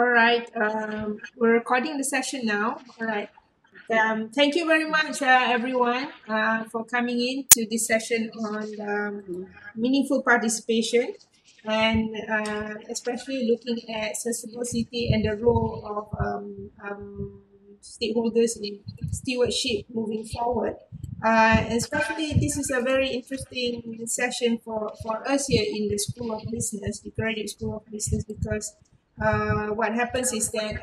All right, we're recording the session now. All right. Thank you very much, everyone, for coming in to this session on meaningful participation and especially looking at sustainable city and the role of stakeholders in stewardship moving forward. Especially, this is a very interesting session for us here in the School of Business, the Graduate School of Business, because what happens is that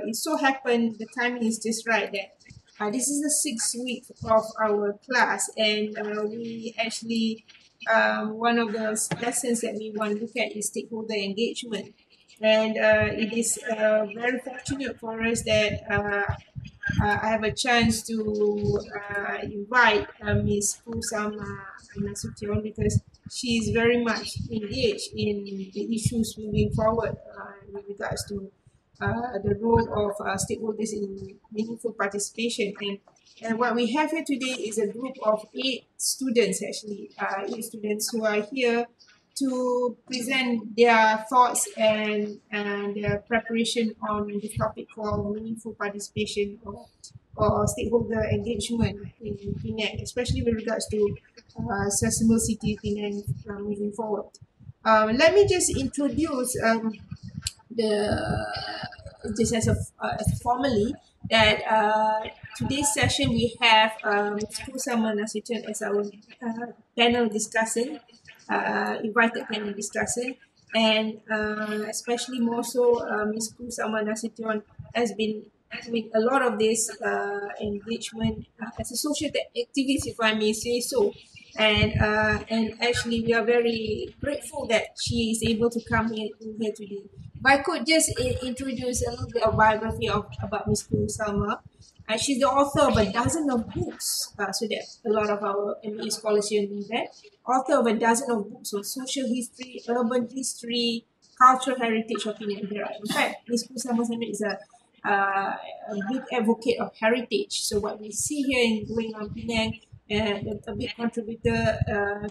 it so happened the timing is just right that this is the 6th week of our class, and we actually one of the lessons that we want to look at is stakeholder engagement, and it is very fortunate for us that I have a chance to invite Ms. Kusama Nasution, because she is very much engaged in the issues moving forward with regards to the role of stakeholders in meaningful participation. And what we have here today is a group of 8 students, actually, 8 students who are here to present their thoughts and their preparation on the topic called meaningful participation or stakeholder engagement in Penang, especially with regards to sustainable city Penang moving forward. Let me just introduce just as a formally that today's session we have Kusama Nasution as our panel discussant, invited panel discussant, and especially more so Ms. Kusama Nasution has been doing a lot of this engagement as a social activist, if I may say so. And actually, we are very grateful that she is able to come in here today. If I could just introduce a little bit of biography about Ms. Kusama. She's the author of a dozen of books, so that a lot of our MA scholars here know that. Author of a dozen of books on social history, urban history, cultural heritage of Penang. In fact, Ms. Kusama is a big advocate of heritage. So what we see here in going on Penang, a big contributor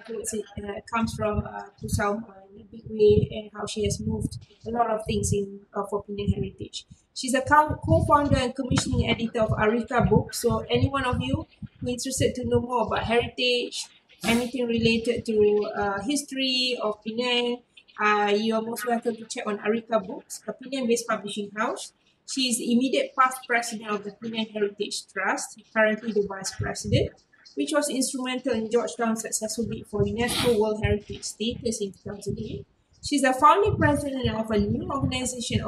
towards it comes from Kusama in a big way, and how she has moved a lot of things in for Penang heritage. She's a co-founder and commissioning editor of Arika Books. So any one of you who are interested to know more about heritage, anything related to history of Penang, you are most welcome to check on Arika Books, a Penang-based publishing house. She is the immediate past president of the Penang Heritage Trust, currently the vice president, which was instrumental in Georgetown's successful bid for UNESCO World Heritage status in 2008. She's the founding president of a new organization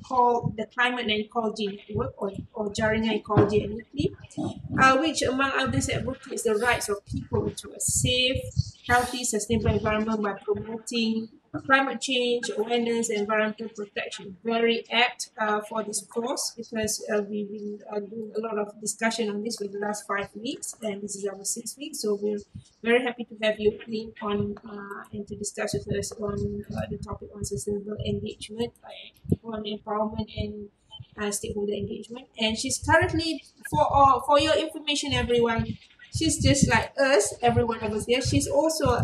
called the Climate and Ecology Network, or Jaringan Ecology and Iklim, which, among others, advocates the rights of people to a safe, healthy, sustainable environment by promoting climate change, awareness, and environmental protection. Very apt for this course, because we've been doing a lot of discussion on this for the last 5 weeks, and this is our 6th week. So we're very happy to have you in on and to discuss with us on the topic on sustainable engagement, on empowerment and stakeholder engagement. And she's currently, for your information, everyone, she's just like us, every one of us here. She's also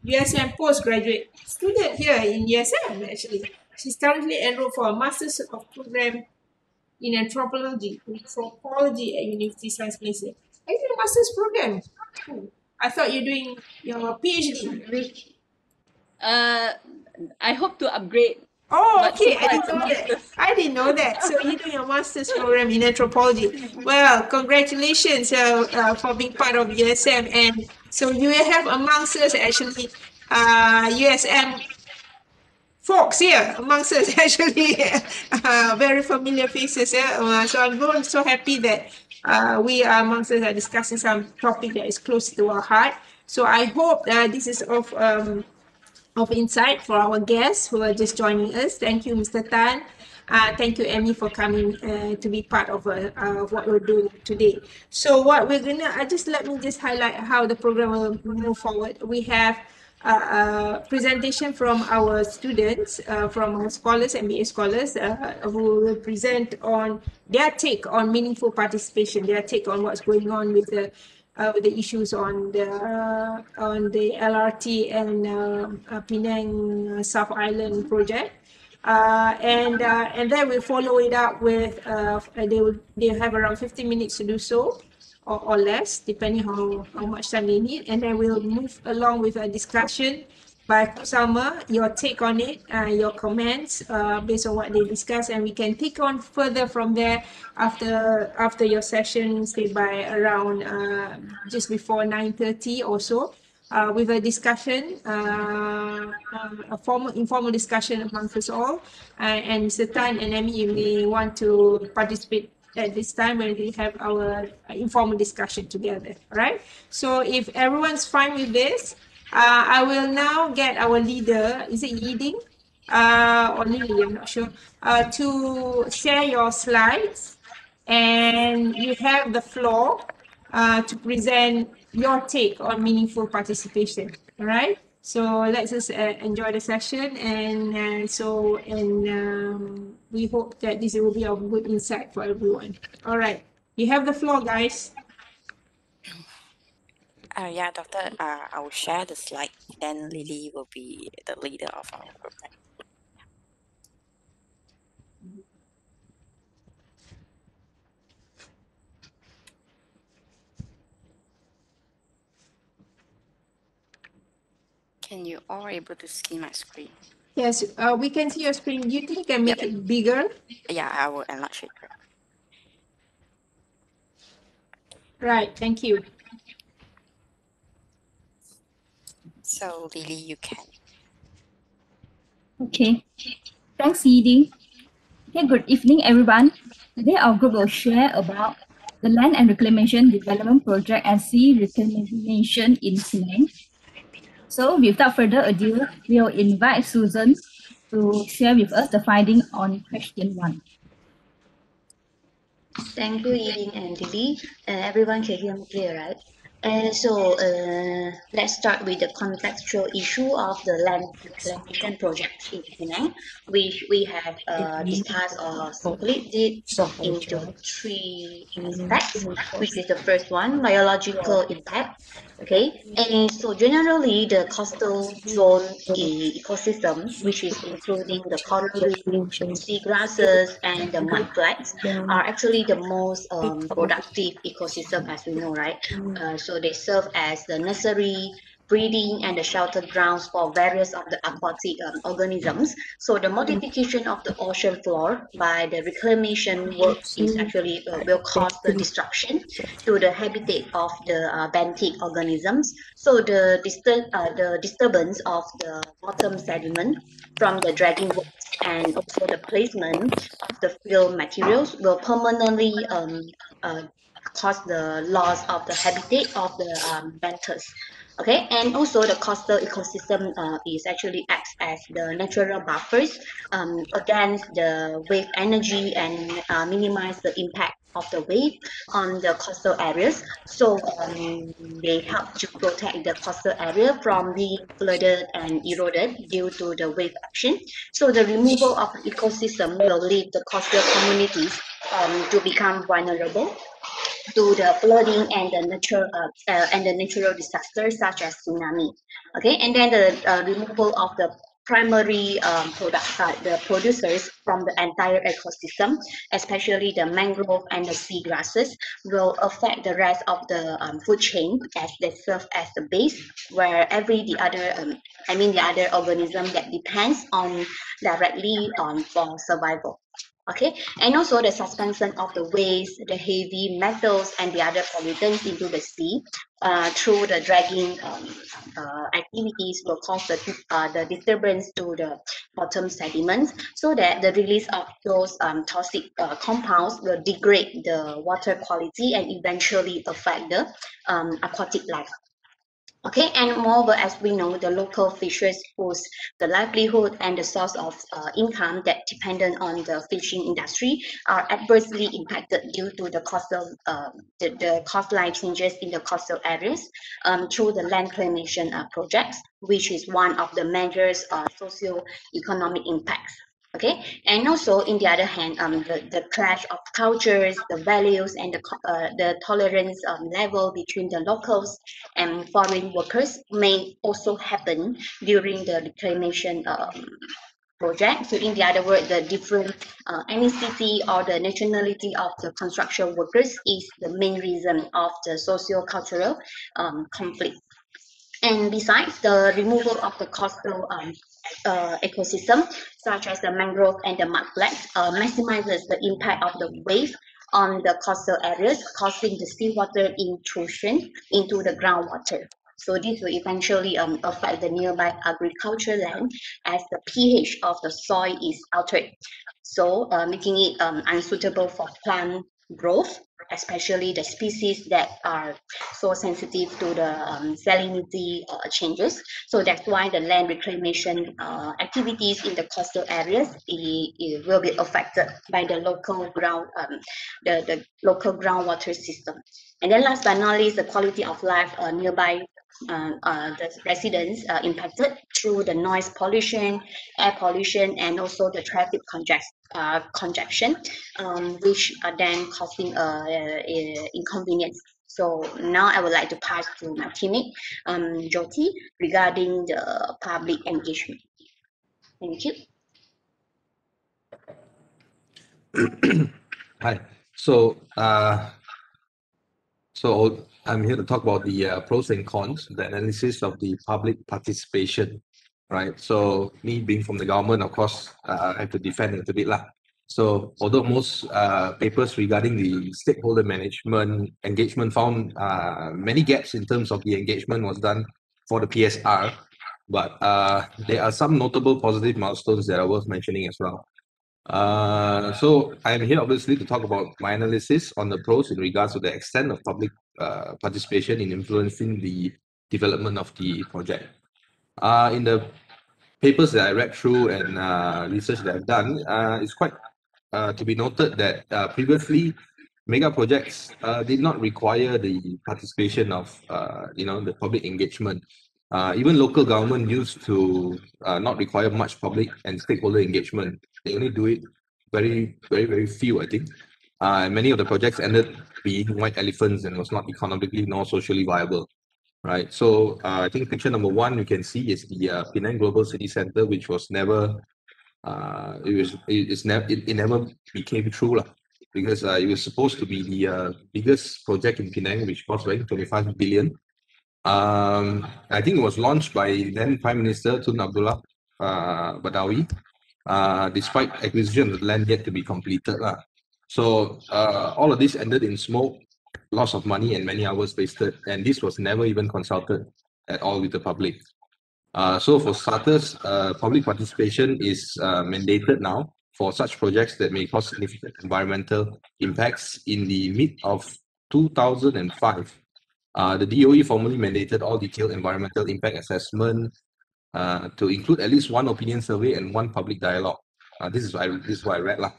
USM postgraduate student here in USM, actually. She's currently enrolled for a Master's of Program in Anthropology at University of Science Malaysia. Are you doing a Master's program? I thought you're doing your PhD. I hope to upgrade. Oh, okay. I didn't know that. So you're doing a master's program in anthropology. Well, congratulations for being part of USM. And so you have amongst us actually USM folks here amongst us, actually very familiar faces. So I'm so happy that we are amongst us discussing some topic that is close to our heart. So I hope this is of insight for our guests who are just joining us. Thank you, Mr. Tan. Thank you, Emmy, for coming to be part of what we're doing today. So what we're gonna, let me highlight how the program will move forward. We have a presentation from our students, from our scholars, MBA scholars, who will present on their take on meaningful participation, their take on what's going on with the issues on the LRT and Penang South Island project. And then we'll follow it up with they have around 15 minutes to do so, or less, depending how much time they need. And then we'll move along with a discussion by Kusama, your take on it, your comments based on what they discuss, and we can take on further from there after your session, say by around just before 9:30 or so, with a discussion, a informal discussion amongst us all, and Mr. Tan and Emmy, you may want to participate at this time when we have our informal discussion together. All right. So if everyone's fine with this, I will now get our leader. Is it Yiding? Or Lily? I'm not sure. To share your slides, and you have the floor to present your take on meaningful participation. All right. So let's just enjoy the session, and we hope that this will be of good insight for everyone. All right, you have the floor, guys. Yeah, Doctor, I will share the slide. Then Lily will be the leader of our group. Right? Can you all able to see my screen? Yes, we can see your screen. Do you think you can make it bigger? Yeah, I will enlarge it. Right, thank you. So Lily, you can. Okay, thanks, Yidi. Okay, good evening, everyone. Today, our group will share about the Land and Reclamation Development Project and Sea Reclamation in Penang. So, without further ado, we'll invite Susan to share with us the finding on question 1. Thank you, Ying and Lily. Everyone can hear me clear, right? Let's start with the contextual issue of the land reclamation project in Penang, which we have discussed or split it into three aspects, which is the first one, biological impact. Okay, and so generally the coastal zone ecosystem, which is including the coral reef, seagrasses, and the mudflats, are actually the most productive ecosystem, as we know, right? So they serve as the nursery, breeding, and the shelter grounds for various of the aquatic organisms. So the modification of the ocean floor by the reclamation work is actually will cause the disruption to the habitat of the benthic organisms. So the disturbance of the bottom sediment from the dragging works and also the placement of the fill materials will permanently uh, cause the loss of the habitat of the benthos. Okay, and also the coastal ecosystem is actually acts as the natural buffers against the wave energy and minimize the impact of the wave on the coastal areas. So they help to protect the coastal area from being flooded and eroded due to the wave action. So the removal of the ecosystem will leave the coastal communities to become vulnerable to the flooding and the natural disasters such as tsunami. Okay, and then the removal of the primary the producers from the entire ecosystem, especially the mangrove and the seagrasses, will affect the rest of the food chain as they serve as the base where the other organism that depends on directly on for survival. Okay, and also the suspension of the waste, the heavy metals, and the other pollutants into the sea through the dragging activities will cause the disturbance to the bottom sediments, so that the release of those toxic compounds will degrade the water quality and eventually affect the aquatic life. Okay, and moreover, as we know, the local fishers whose the livelihood and the source of income that dependent on the fishing industry are adversely impacted due to the coastal the coastline changes in the coastal areas through the land reclamation projects, which is one of the measures socio-economic impacts. Okay, and also in the other hand, the clash of cultures, the values, and the tolerance level between the locals and foreign workers may also happen during the reclamation project. So in the other word, the different ethnicity or the nationality of the construction workers is the main reason of the socio-cultural conflict. And besides the removal of the coastal ecosystem, such as the mangrove and the mudflats, maximizes the impact of the wave on the coastal areas, causing the seawater intrusion into the groundwater. So this will eventually affect the nearby agricultural land as the pH of the soil is altered, so making it unsuitable for plant growth, especially the species that are so sensitive to the salinity changes. So that's why the land reclamation activities in the coastal areas it will be affected by the local the local groundwater system. And then last but not least, the quality of life nearby the residents impacted through the noise pollution, air pollution, and also the traffic congestion, which are then causing inconvenience. So now I would like to pass to my teammate, Jyoti, regarding the public engagement. Thank you. Hi. So I'm here to talk about the pros and cons, the analysis of the public participation, right? So me being from the government, of course, I have to defend a little bit lah. So although most papers regarding the stakeholder management engagement found many gaps in terms of the engagement was done for the PSR, but there are some notable positive milestones that are worth mentioning as well. So I'm here obviously to talk about my analysis on the pros in regards to the extent of public participation in influencing the development of the project. In the papers that I read through and research that I've done, it's quite to be noted that previously mega projects did not require the participation of the public engagement. Even local government used to not require much public and stakeholder engagement. They only do it very few, I think. And many of the projects ended being white elephants and was not economically nor socially viable. Right. So I think picture number one you can see is the Penang Global City Centre, which was never it never became true lah, because it was supposed to be the biggest project in Penang, which cost like 25 billion. I think it was launched by then Prime Minister Tun Abdullah Badawi, despite acquisition of the land yet to be completed lah. So all of this ended in smoke, loss of money, and many hours wasted, and this was never even consulted at all with the public. So for starters, public participation is mandated now for such projects that may cause significant environmental impacts. In the mid of 2005, the DOE formally mandated all detailed environmental impact assessment to include at least one opinion survey and one public dialogue. This is what I read lah.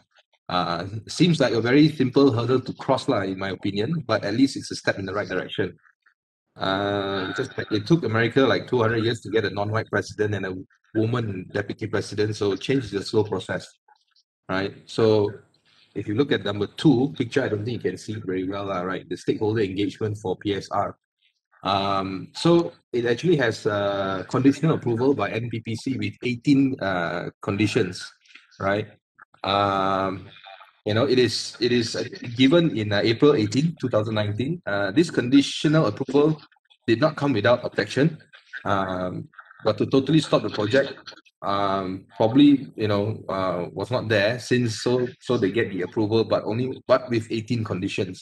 Seems like a very simple hurdle to cross lah, in my opinion, but at least it's a step in the right direction. It took America like 200 years to get a non-white president and a woman deputy president, so change is a slow process, right? So if you look at number two picture, I don't think you can see it very well, right? The stakeholder engagement for PSR. So it actually has conditional approval by NPPC with 18 conditions, right? It is given in April 18, 2019. This conditional approval did not come without objection, but to totally stop the project, probably was not there, since so they get the approval, but with 18 conditions,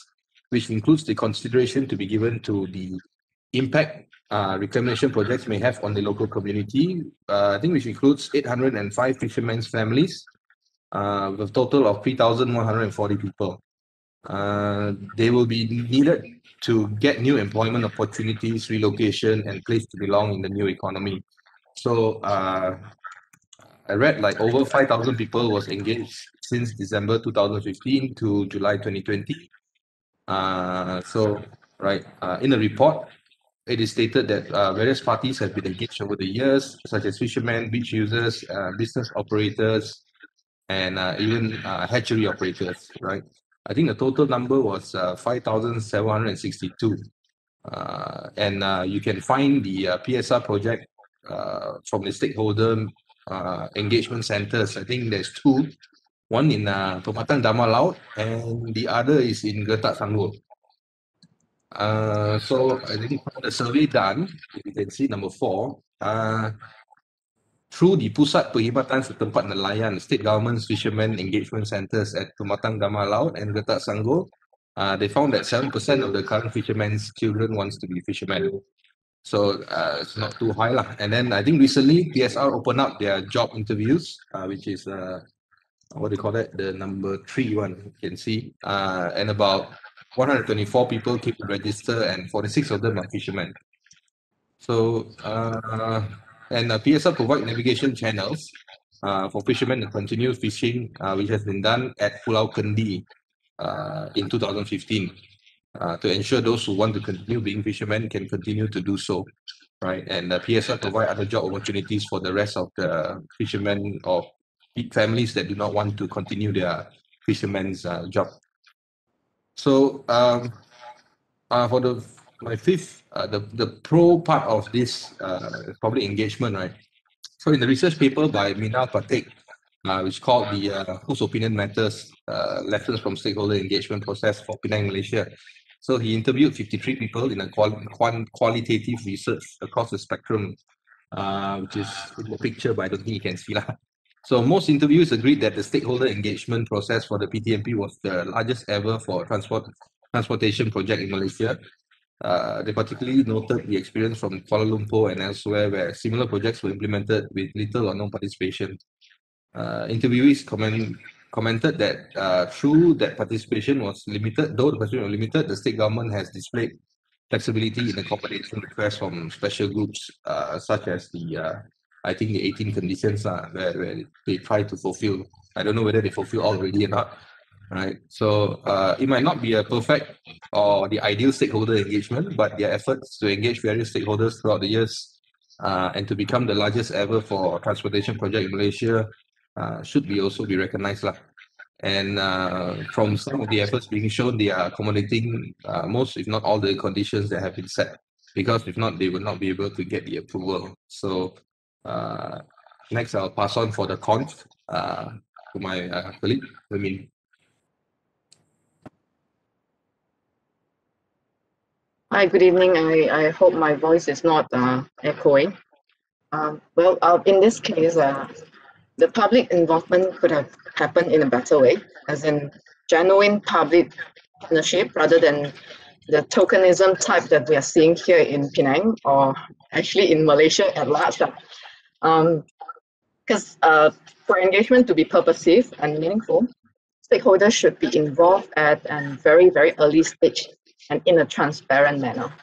which includes the consideration to be given to the impact reclamation projects may have on the local community. I think which includes 805 fishermen's families, with a total of 3,140 people. They will be needed to get new employment opportunities, relocation, and place to belong in the new economy. So I read like over 5,000 people was engaged since December 2015 to July 2020. In the report, it is stated that various parties have been engaged over the years, such as fishermen, beach users, business operators, and even hatchery operators, right? I think the total number was 5,762. And you can find the PSR project from the stakeholder engagement centers. I think there's two, one in Pematang Damar Laut and the other is in Gertak Sanggol. So I think from the survey done, if you can see number 4, through the Pusat Perkhidmatan Setempat Nelayan, state government's fishermen engagement centers at Pematang Damar Laut and Gertak Sanggol, they found that 7% of the current fishermen's children wants to be fishermen. So it's not too high lah. And then I think recently PSR opened up their job interviews, which is what do you call that? The number 3 one you can see, and about 124 people came to register, and 46 of them are fishermen. So and PSR provide navigation channels for fishermen to continue fishing, which has been done at Pulau Kendi in 2015. To ensure those who want to continue being fishermen can continue to do so, right? And PSR provide other job opportunities for the rest of the fishermen or families that do not want to continue their fisherman's job. So for my fifth, the pro part of this probably engagement, right? So in the research paper by Minal Patek, which called the Whose Opinion Matters, Lessons from Stakeholder Engagement Process for Penang, Malaysia. So he interviewed 53 people in a qualitative research across the spectrum, which is in the picture, but I don't think you can see that. So most interviews agreed that the stakeholder engagement process for the PTMP was the largest ever for transportation project in Malaysia. They particularly noted the experience from Kuala Lumpur and elsewhere where similar projects were implemented with little or no participation. Interviewees commented that through that participation was limited, though the participation was limited, the state government has displayed flexibility in accommodating requests from special groups, such as I think the 18 conditions where they try to fulfill. I don't know whether they fulfill all already or not, right? So it might not be a perfect or the ideal stakeholder engagement, but their efforts to engage various stakeholders throughout the years and to become the largest ever for transportation project in Malaysia should also be recognized lah. And from some of the efforts being shown, they are accommodating most, if not all, the conditions that have been set. Because if not, they would not be able to get the approval. So next, I'll pass on for the cons to my colleague, Ramin. Hi, good evening. I hope my voice is not echoing. In this case, the public involvement could have happened in a better way, as in genuine public partnership rather than the tokenism type that we are seeing here in Penang, or actually in Malaysia at large. Because for engagement to be purposive and meaningful, stakeholders should be involved at a very, very early stage and in a transparent manner.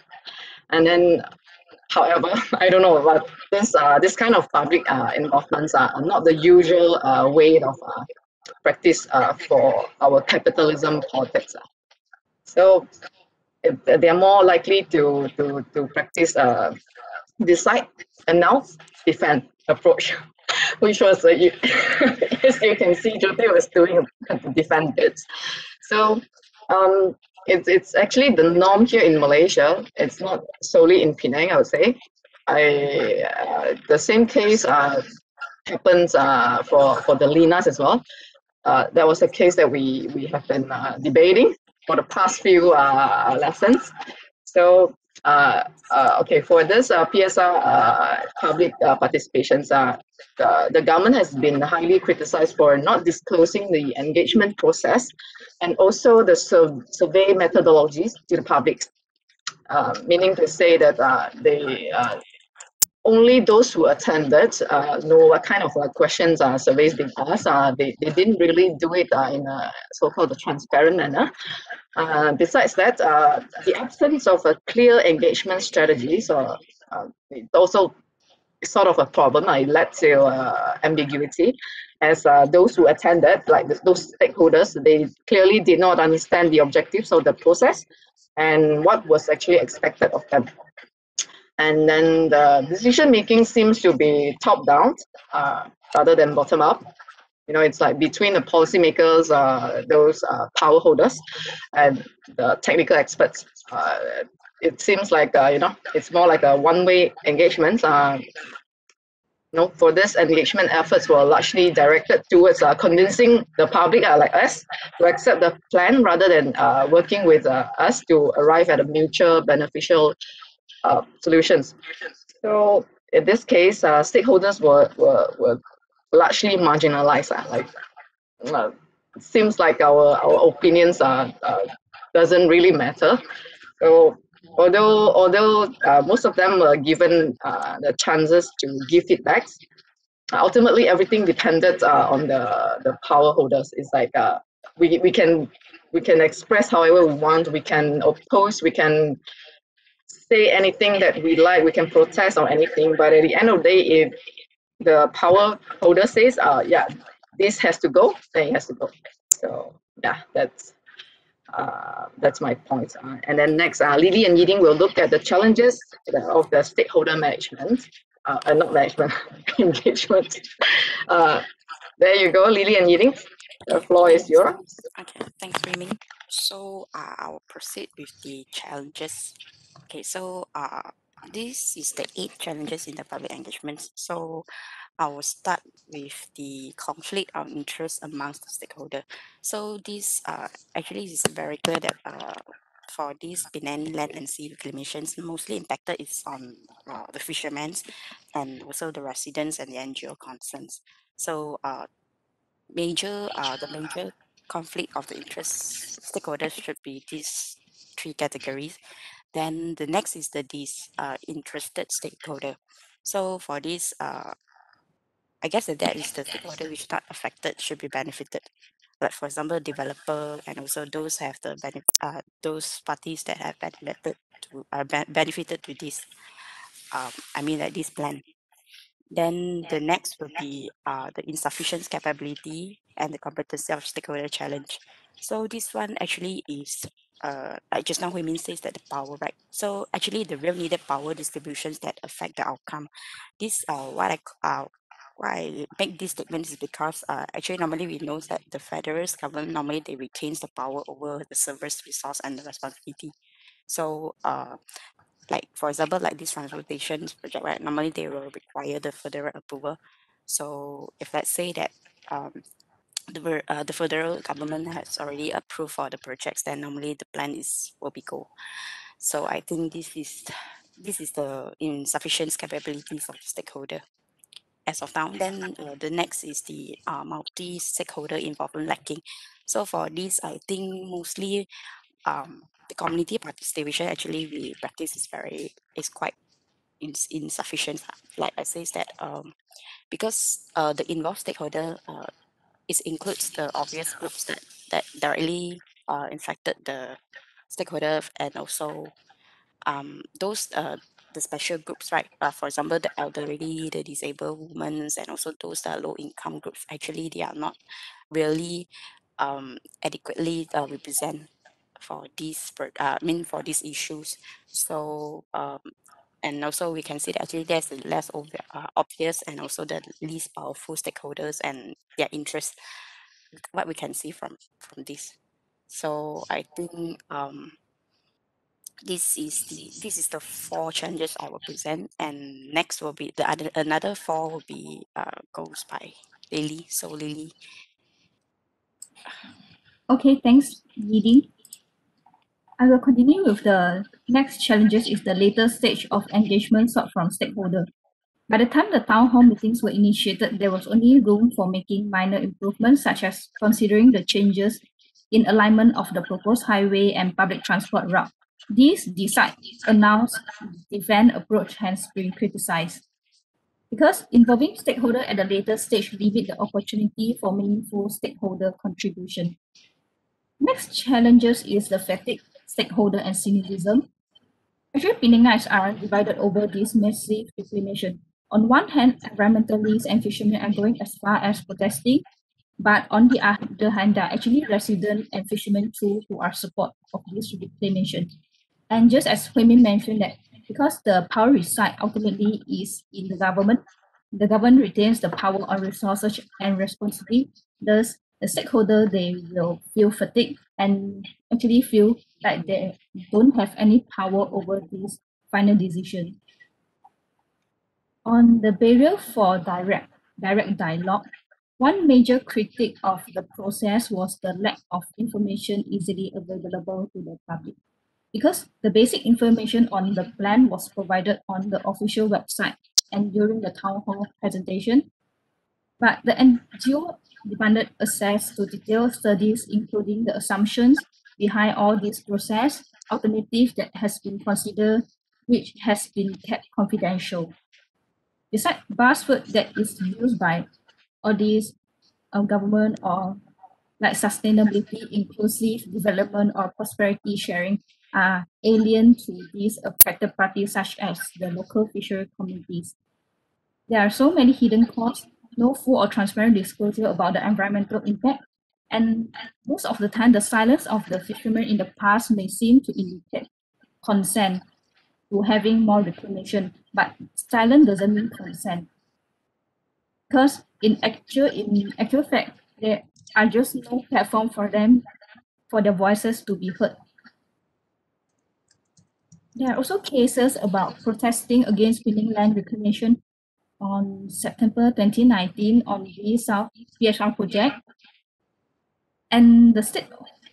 And then, however, I don't know, but this kind of public involvements are not the usual way of practice for our capitalism politics. So they are more likely to practice decide, announce, defend approach, which was as you can see, Jyoti was doing the defend bits. So it's actually the norm here in Malaysia. It's not solely in Penang, I would say. The same case happens for the Linas as well. That was a case that we have been debating for the past few lessons. So okay, for this PSR public participations, the government has been highly criticized for not disclosing the engagement process and also the survey methodologies to the public, meaning to say that only those who attended know what kind of questions surveys being asked. They didn't really do it in a so-called transparent manner. Besides that, the absence of a clear engagement strategies also sort of a problem. It led to ambiguity, as those who attended, like those stakeholders, they clearly did not understand the objectives of the process and what was actually expected of them. And then the decision making seems to be top down rather than bottom up. You know, it's like between the policymakers, those power holders, and the technical experts. It seems like you know, it's more like a one-way engagement. for this engagement efforts were largely directed towards convincing the public like us to accept the plan rather than working with us to arrive at a mutual beneficial solutions. So in this case, stakeholders were largely marginalized. It seems like our opinions doesn't really matter. So although most of them were given the chances to give feedbacks, ultimately everything depended on the power holders. It's like we can express however we want, we can oppose, we can say anything that we like, we can protest on anything, but at the end of the day, if the power holder says yeah, this has to go, then it has to go. So yeah, that's my point. And then next, Lily and Yiding will look at the challenges of the stakeholder management, not management, engagement. There you go, Lily and Yiding. The floor is yours. Okay, thanks, Remy. So I'll proceed with the challenges. Okay, so this is the 8 challenges in the public engagement. So I will start with the conflict of interest amongst the stakeholder. So this actually is very clear that for these Penang land and sea reclamations, mostly impacted is on the fishermen and also the residents and the NGO concerns. So the major conflict of the interest stakeholders should be these 3 categories. Then the next is the disinterested stakeholder. So for this, I guess that is the stakeholder which not affected should be benefited. Like for example, developer and also those have the those parties that have benefited to this. I mean like this plan. Then the next will be the insufficient capability and the competency of stakeholder challenge. So this one actually is like just now Hui Min says that the power, right? So actually the real needed power distributions that affect the outcome. This why I make this statement is because actually normally we know that the federal government normally they retains the power over the server's resource and the responsibility. So like for example, like this transportation project, right? Normally they will require the federal approval. So if let's say that the federal government has already approved for the projects, then normally the plan will be go. So I think this is the insufficient capabilities of the stakeholder as of now. Then the next is the multi-stakeholder involvement lacking. So for this, I think mostly the community participation actually we practice is quite insufficient. Like I says that because the involved stakeholder it includes the obvious groups that directly infected the stakeholder and also those the special groups, right? For example, the elderly, the disabled women, and also those that are low income groups. Actually, they are not really adequately represent for these for these issues. So and also we can see that actually there's the less obvious and also the least powerful stakeholders and their interests. What we can see from this. So I think this is the 4 challenges I will present, and next will be another 4 will be goes by Lily. So Lily. Okay, thanks, Yiding. I will continue with the next challenges is the later stage of engagement sought from stakeholder. By the time the town hall meetings were initiated, there was only room for making minor improvements, such as considering the changes in alignment of the proposed highway and public transport route. This decide, announce, defend approach has been criticized. Because involving stakeholder at a later stage limit the opportunity for meaningful stakeholder contribution. Next challenges is the fatigue, stakeholder and cynicism. Actually, Penangites are divided over this massive reclamation. On one hand, environmentalists and fishermen are going as far as protesting, but on the other hand, there are actually residents and fishermen too who are support of this reclamation. And just as Hui mentioned that because the power reside ultimately is in the government retains the power on resources and responsibility. Thus, the stakeholder they will feel fatigued and actually feel like they don't have any power over this final decision. On the barrier for direct dialogue, one major critique of the process was the lack of information easily available to the public. Because the basic information on the plan was provided on the official website and during the town hall presentation, but the NGO demanded access to detailed studies, including the assumptions behind all this process, alternatives that has been considered, which has been kept confidential. Besides buzzword that is used by all these government or like sustainability, inclusive development, or prosperity sharing are alien to these affected parties such as the local fishery communities. There are so many hidden costs, no full or transparent disclosure about the environmental impact, and most of the time the silence of the fishermen in the past may seem to indicate consent to having more reclamation, but silence doesn't mean consent. Because in actual fact, there are just no platform for them for their voices to be heard. There are also cases about protesting against Penang land reclamation on September 2019 on the South PSR project, and the state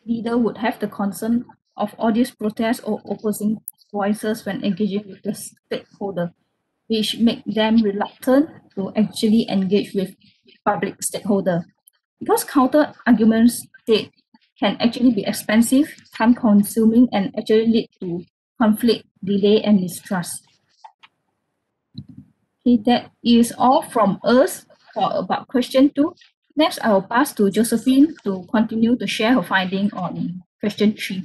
leader would have the concern of all these protests or opposing voices when engaging with the stakeholder, which make them reluctant to actually engage with public stakeholder. Because counter arguments state can actually be expensive, time consuming, and actually lead to conflict, delay, and mistrust. Okay, that is all from us for about question 2. Next, I will pass to Josephine to continue to share her finding on question 3.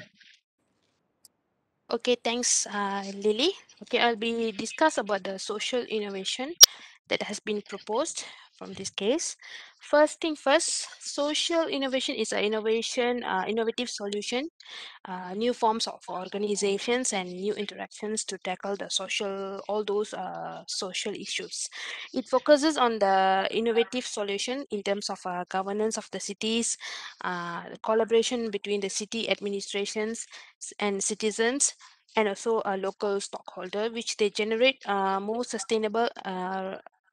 Okay, thanks, Lily. Okay, I'll be discuss about the social innovation that has been proposed from this case. First thing first, social innovation is an innovative solution, new forms of organizations and new interactions to tackle the all those social issues. It focuses on the innovative solution in terms of governance of the cities, the collaboration between the city administrations and citizens, and also a local stockholder, which they generate more sustainable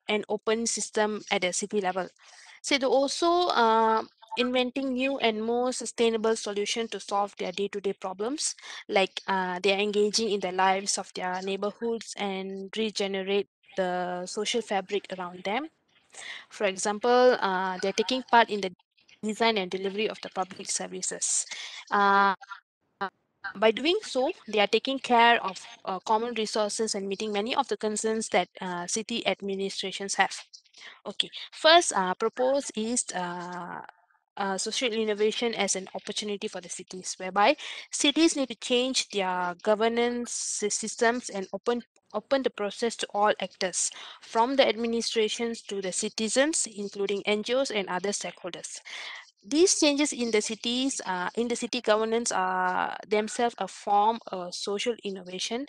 and open system at the city level. So they also inventing new and more sustainable solution to solve their day-to-day problems, like they are engaging in the lives of their neighborhoods and regenerate the social fabric around them. For example, they're taking part in the design and delivery of the public services. By doing so, they are taking care of common resources and meeting many of the concerns that city administrations have. Okay, first propose is social innovation as an opportunity for the cities, whereby cities need to change their governance systems and open the process to all actors, from the administrations to the citizens, including NGOs and other stakeholders. These changes in the cities, in the city governance, are themselves a form of social innovation.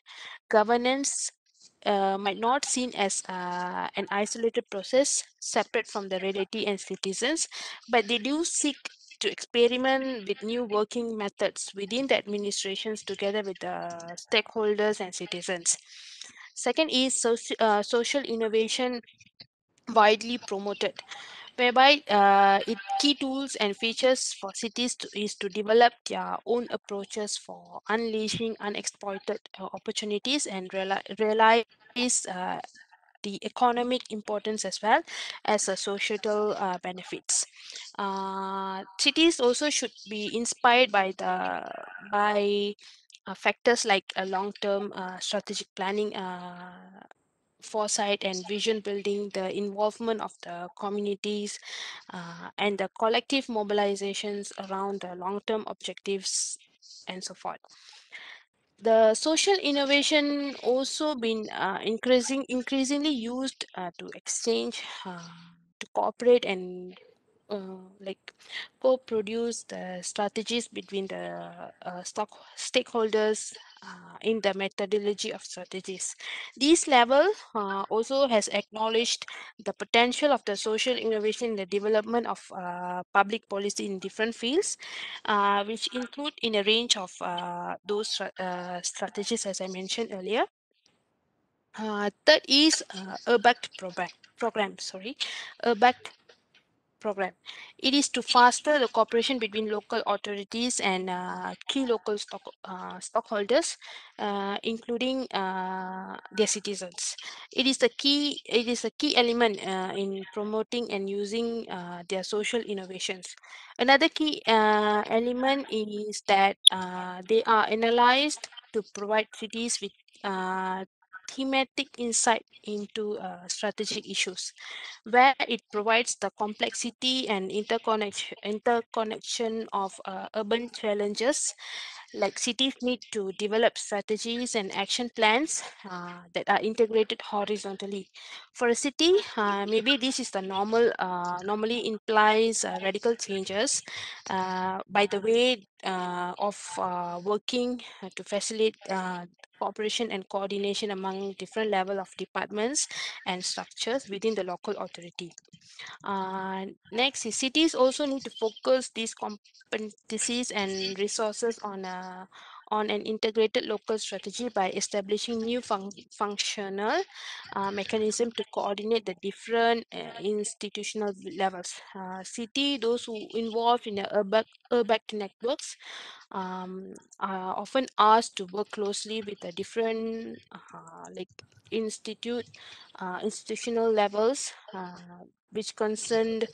Governance might not seen as an isolated process separate from the reality and citizens, but they do seek to experiment with new working methods within the administrations together with the stakeholders and citizens. Second is social innovation widely promoted, whereby it key tools and features for cities is to develop their own approaches for unleashing unexploited opportunities and realize the economic importance as well as a societal benefits. Cities also should be inspired by factors like a long-term strategic planning, foresight and vision building, the involvement of the communities, and the collective mobilizations around the long-term objectives and so forth. The social innovation also been increasingly used to exchange, to cooperate and like co-produce the strategies between the stakeholders in the methodology of strategies. This level also has acknowledged the potential of the social innovation in the development of public policy in different fields, which include in a range of those strategies as I mentioned earlier. Third is urbact program. Sorry, urbact program. It is to foster the cooperation between local authorities and key local stockholders, including their citizens. It is a key element in promoting and using their social innovations. Another key element is that they are analyzed to provide cities with thematic insight into strategic issues, where it provides the complexity and interconnection of urban challenges. Like cities need to develop strategies and action plans that are integrated horizontally. For a city, maybe this is the normally implies radical changes by the way of working to facilitate cooperation and coordination among different level of departments and structures within the local authority. Next is cities also need to focus these competencies and resources on an integrated local strategy by establishing new functional mechanism to coordinate the different institutional levels. City, those who involved in the urban networks are often asked to work closely with the different like institutional levels which concerned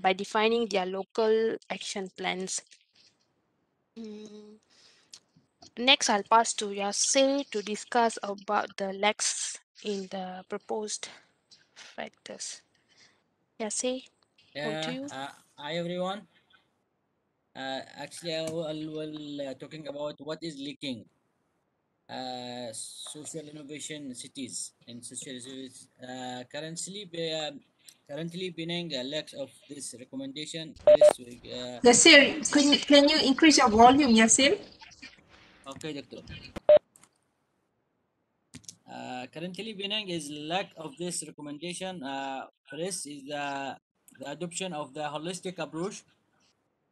by defining their local action plans. Mm, Next, I'll pass to Yase to discuss about the lacks in the proposed factors. Yase, on to you. Hi everyone. Actually, I will talking about what is leaking. Social innovation cities and social service. Currently being a lack of this recommendation. First, Yasir, can you increase your volume, Yasir? okay, doctor. Currently being is lack of this recommendation. First is the adoption of the holistic approach,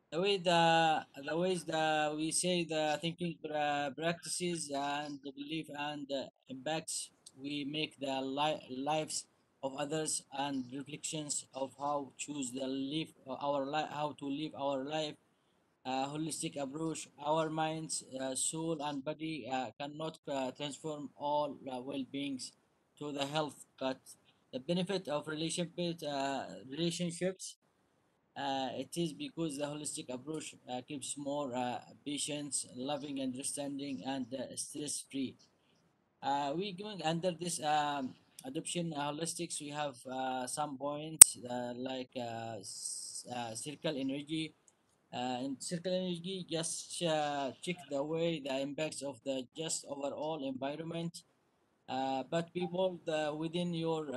the ways that we say the thinking practices and the belief and the impacts we make the lives of others and reflections of how choose the live our life how to live our life. Holistic approach, our minds, soul and body cannot transform all well-beings to the health, but the benefit of relationships. It is because the holistic approach keeps more patience, loving, understanding, and stress-free. We going under this adoption holistics. We have some points like circle energy. In circle energy, just check the way the impacts of the just overall environment. But people within your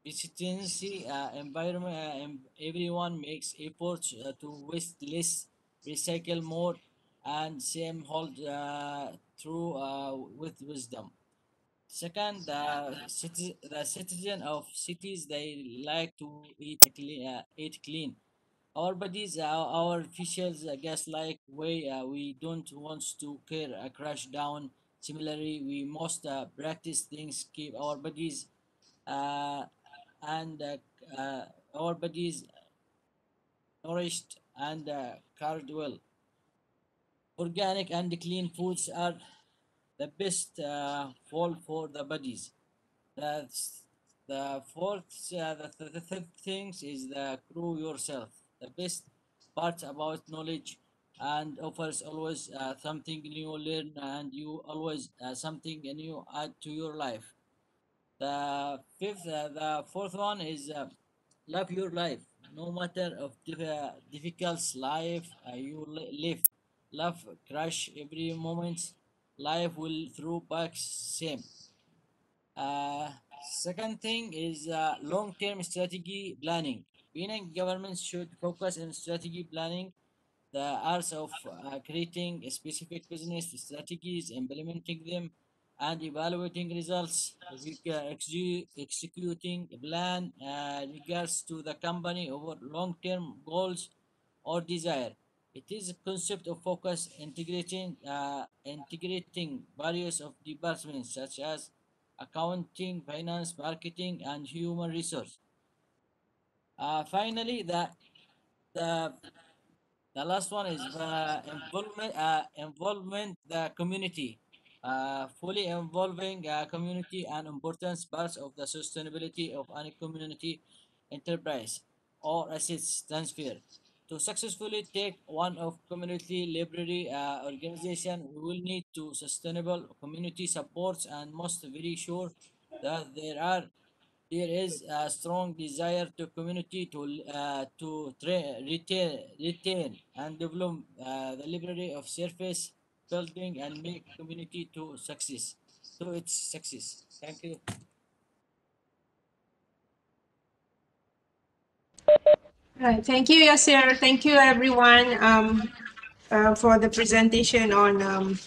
efficiency environment, everyone makes efforts to waste less, recycle more, and same hold true with wisdom. Second, the citizen of cities, they like to eat clean. Our bodies, our officials, guess like way we don't want to care crash down. Similarly, we must practice things keep our bodies uh, and our bodies nourished and cared well. Organic and clean foods are the best fuel for the bodies. That's the fourth. The third things is the crew yourself. The best part about knowledge and offers always something new learn and you always something new add to your life. The fourth one is love your life, no matter of difficult life live. Love crush every moment. Life will throw back same. Second thing is long-term strategy planning. Being governments should focus on strategy planning, the arts of creating specific business strategies, implementing them, and evaluating results. Executing a plan regards to the company over long-term goals or desire. It is a concept of focus integrating various of departments such as accounting, finance, marketing, and human resource. Finally, the the last one is involvement the community. Fully involving community and important parts of the sustainability of any community enterprise or assets transfer. To successfully take one of community library organization, we will need to sustainable community supports and must very sure that there is a strong desire to community retain and develop the library of surface building and make community to success to its success. Thank you. Right. Thank you, Yasir. Thank you, everyone, for the presentation on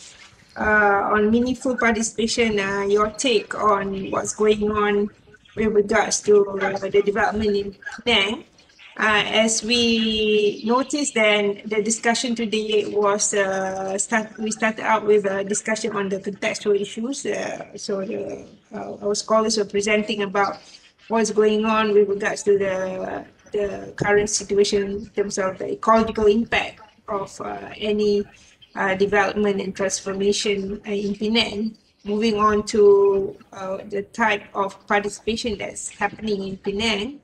meaningful participation. Your take on what's going on with regards to the development in Penang. As we noticed, then the discussion today was we started out with a discussion on the contextual issues. Our scholars were presenting about what's going on with regards to the current situation in terms of the ecological impact of any development and transformation in Penang. Moving on to the type of participation that's happening in Penang,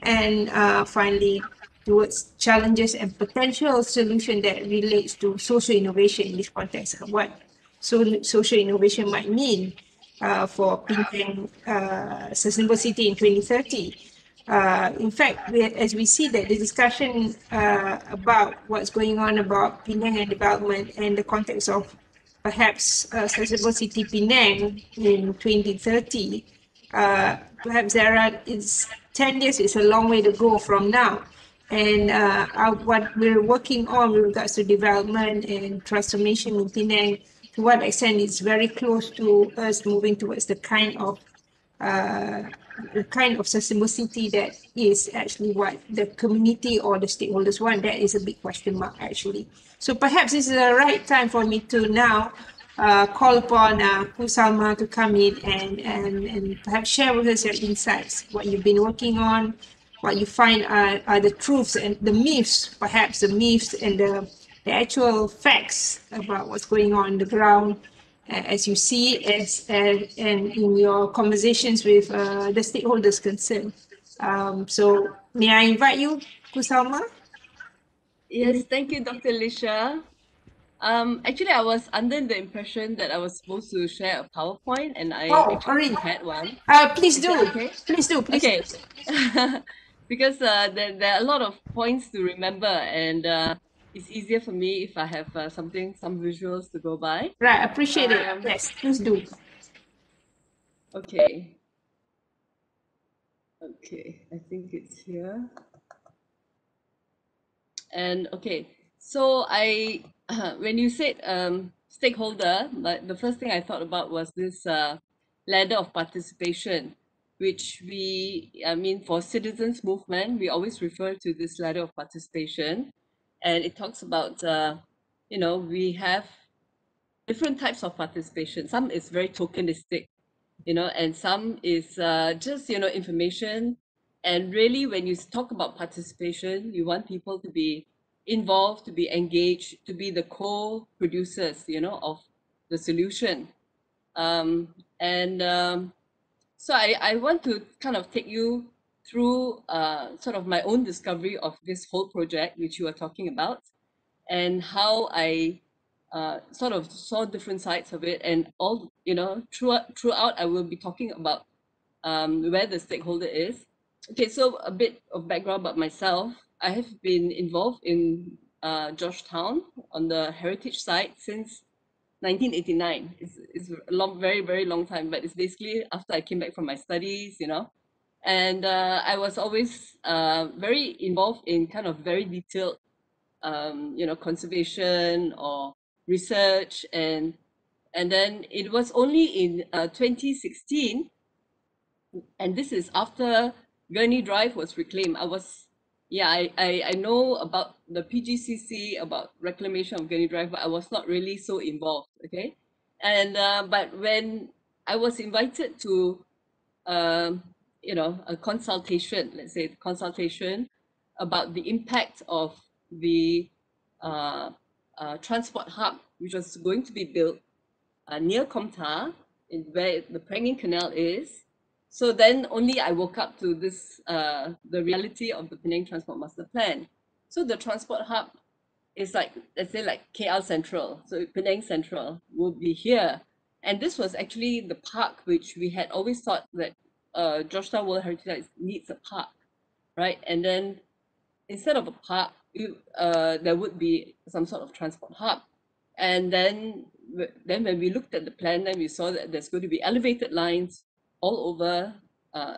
and finally towards challenges and potential solution that relates to social innovation in this context. What social innovation might mean for Penang sustainable city in 2030. In fact, as we see that the discussion about what's going on about Penang and development and the context of perhaps sustainable city Penang in 2030, perhaps there are, it's 10 years is a long way to go from now. And what we're working on with regards to development and transformation in Penang, to what extent it's very close to us moving towards the kind of sustainable city that is actually what the community or the stakeholders want. That is a big question mark, actually. So perhaps this is the right time for me to now call upon Salma to come in and perhaps share with us your insights, what you've been working on, what you find are the truths and the myths, perhaps the myths and the actual facts about what's going on the ground as you see and in your conversations with the stakeholders concerned. So may I invite you, Kusalma? Yes, thank you, Dr. Lisha. Actually, I was under the impression that I was supposed to share a PowerPoint, and I Oh, actually already. prepared one. Please Is do. that okay? Please do. Please Okay. do. Because there are a lot of points to remember, and it's easier for me if I have some visuals to go by. Right, appreciate it. Um, Yes, please do. okay. Okay, I think it's here. And okay, so when you said stakeholder, like the first thing I thought about was this ladder of participation, which I mean, for citizens movement, we always refer to this ladder of participation, and it talks about, we have different types of participation. Some is very tokenistic, and some is just, information. And really, when you talk about participation, you want people to be involved, to be engaged, to be the co-producers, of the solution. And so I want to kind of take you through sort of my own discovery of this whole project, which you are talking about, and how I sort of saw different sides of it. And all, throughout I will be talking about where the stakeholder is. Okay, so a bit of background about myself. I have been involved in Georgetown on the heritage side since 1989. It's a long, very, very long time, but it's basically after I came back from my studies, and I was always very involved in kind of very detailed, conservation or research. And then it was only in 2016, and this is after Gurney Drive was reclaimed. I know about the PGCC, about reclamation of Gurney Drive, but I was not really so involved. Okay, and but when I was invited to, um, a consultation, let's say consultation about the impact of the uh, transport hub, which was going to be built near Komtar, in where the Prangin Canal is. So then only I woke up to this, the reality of the Penang Transport Master Plan. So the transport hub is like, let's say like KL Central. So Penang Central will be here. And this was actually the park which we had always thought that Georgetown World Heritage Site needs a park, right? And then instead of a park, there would be some sort of transport hub. And then when we looked at the plan, then we saw that there's going to be elevated lines all over,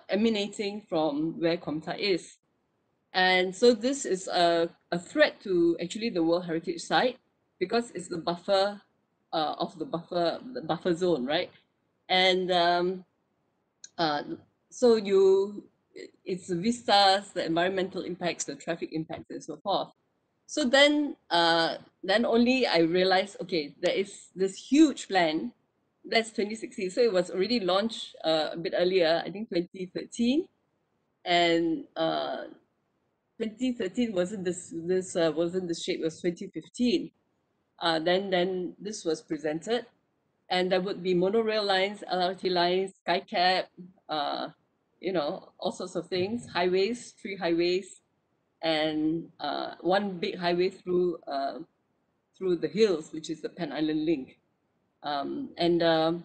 emanating from where Komta is. And so this is a threat to actually the World Heritage Site because it's the buffer of the buffer zone, right? And uh, so it's the vistas, the environmental impacts, the traffic impacts, and so forth. So then only I realized, okay, there is this huge plan. That's 2016. So it was already launched a bit earlier, I think 2013. And 2013 wasn't the shape, it was 2015. Then this was presented, and there would be monorail lines, LRT lines, skycap, all sorts of things, highways, 3 highways, and one big highway through the hills, which is the Pan Island Link, um, and um,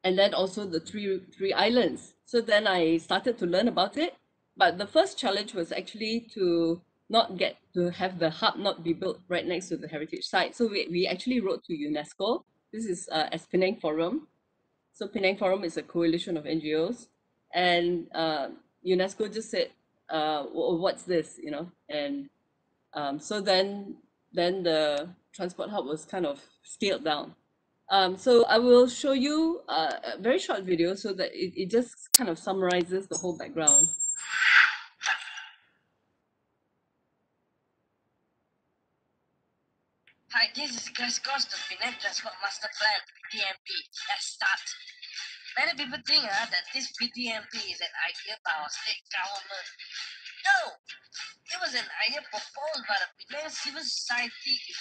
and then also the three islands. So then I started to learn about it. But the first challenge was actually to not get to have the hub not be built right next to the heritage site. So we actually wrote to UNESCO. This is as Penang Forum. So Penang Forum is a coalition of NGOs, and UNESCO just said, "What's this?" And so then the transport hub was kind of scaled down. So I will show you a very short video so that it just kind of summarizes the whole background. Hi, this is Crash Course to Penang Transport Master Plan, PTMP. Let's start. Many people think that this PTMP is an idea by our state government. No, it was an idea proposed by the Penang Civil Society in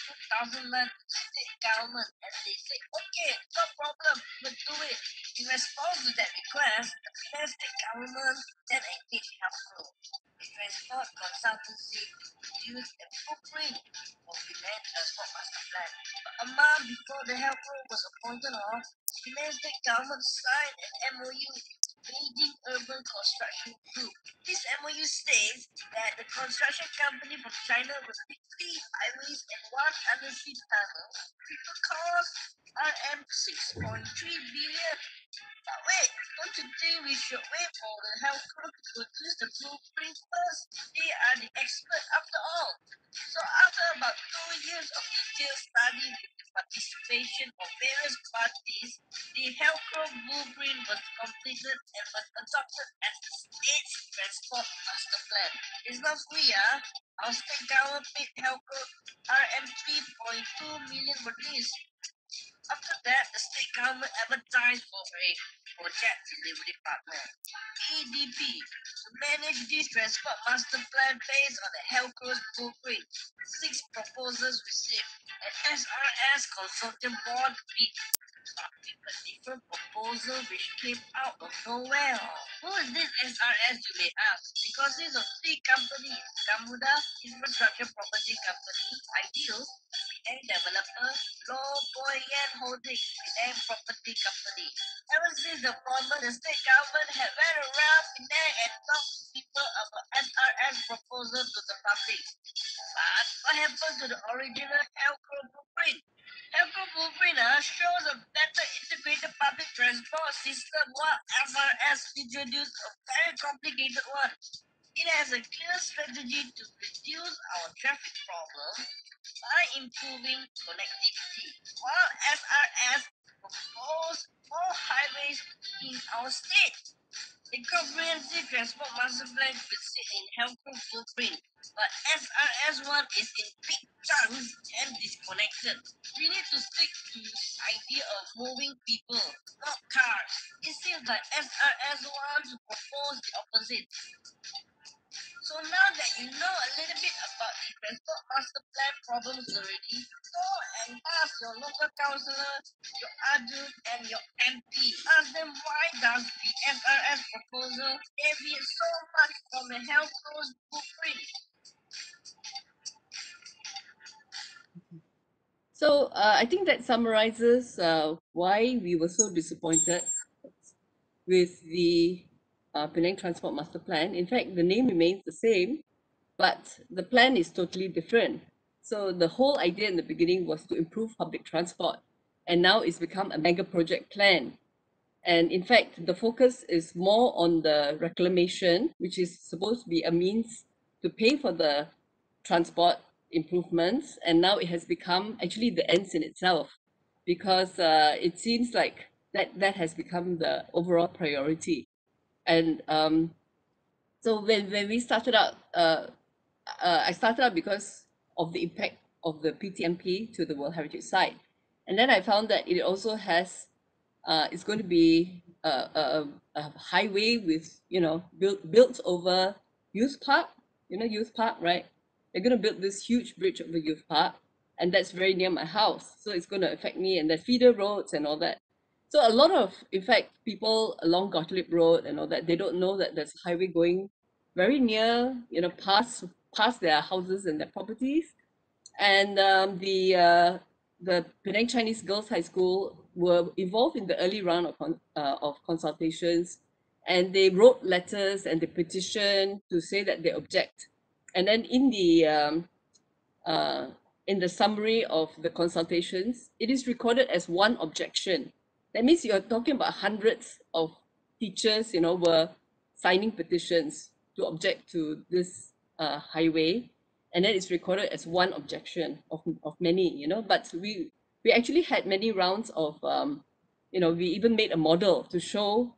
2009 to state government, and they said, okay, no problem, we'll do it. In response to that request, the Penang state government then engaged HELCO, a transport consultancy, to produce a blueprint for Penang Transport Master Plan. But a month before the HELCO was appointed on, Penang state government signed an MOU with Beijing Urban Construction Group. This MOU states that the construction company from China will build 3 highways and 1 undersea tunnel, which will cost RM 6.3 billion. But wait, don't you think we should wait for the health group to produce the blueprint first? They are the expert after all. So after about 2 years of detailed study with the participation of various parties, the health group blueprint was completed and was adopted as the state's transport master plan. It's not free, Our state government paid health group RM 3.2 million for this. After that, the state government advertised for a project delivery partner, EDP, to manage this transport master plan based on the health growth blueprint. 6 proposals received. An SRS consortium board agreed, but with a different proposal which came out of nowhere. Who is this SRS, you may ask? Because these are 3 companies: Gamuda Infrastructure Property Company, Ideal, Penang Developer, Law Boy Yan Holding, Penang Property Company. Ever since the appointment, the state government had went around Penang and talked to people about SRS proposals to the public. But what happened to the original Elcro blueprint? Elcro blueprint shows a better integrated public transport system, while SRS introduced a very complicated one. It has a clear strategy to reduce our traffic problem by improving connectivity, while SRS proposed 4 highways in our state. A comprehensive transport master plan could sit in Helcom blueprint, but SRS1 is in big chunks and disconnected. We need to stick to the idea of moving people, not cars. It seems like SRS wants to propose the opposite. So now that you know a little bit about the transport master plan problems already, go and ask your local councillor, your adult, and your MP. Ask them why does the SRS proposal deviate so much from the health cost blueprint. So I think that summarizes why we were so disappointed with the Penang Transport Master Plan. In fact, the name remains the same, but the plan is totally different. So the whole idea in the beginning was to improve public transport, and now it's become a mega project plan. And in fact, the focus is more on the reclamation, which is supposed to be a means to pay for the transport improvements. And now it has become actually the ends in itself, because it seems like that has become the overall priority. And so when we started out, I started out because of the impact of the PTMP to the World Heritage Site. And then I found that it also has it's going to be a highway with, built over Youth Park. Youth Park, right? They're going to build this huge bridge over Youth Park, and that's very near my house. So it's going to affect me, and the feeder roads and all that. So a lot of, in fact, people along Gottlieb Road and all that, they don't know that there's a highway going very near, past their houses and their properties. And the Penang Chinese Girls High School were involved in the early round of consultations, and they wrote letters and they petitioned to say that they object. And then uh, in the summary of the consultations, it is recorded as one objection. That means you're talking about hundreds of teachers, were signing petitions to object to this highway, and then it's recorded as one objection of many, but we actually had many rounds of we even made a model to show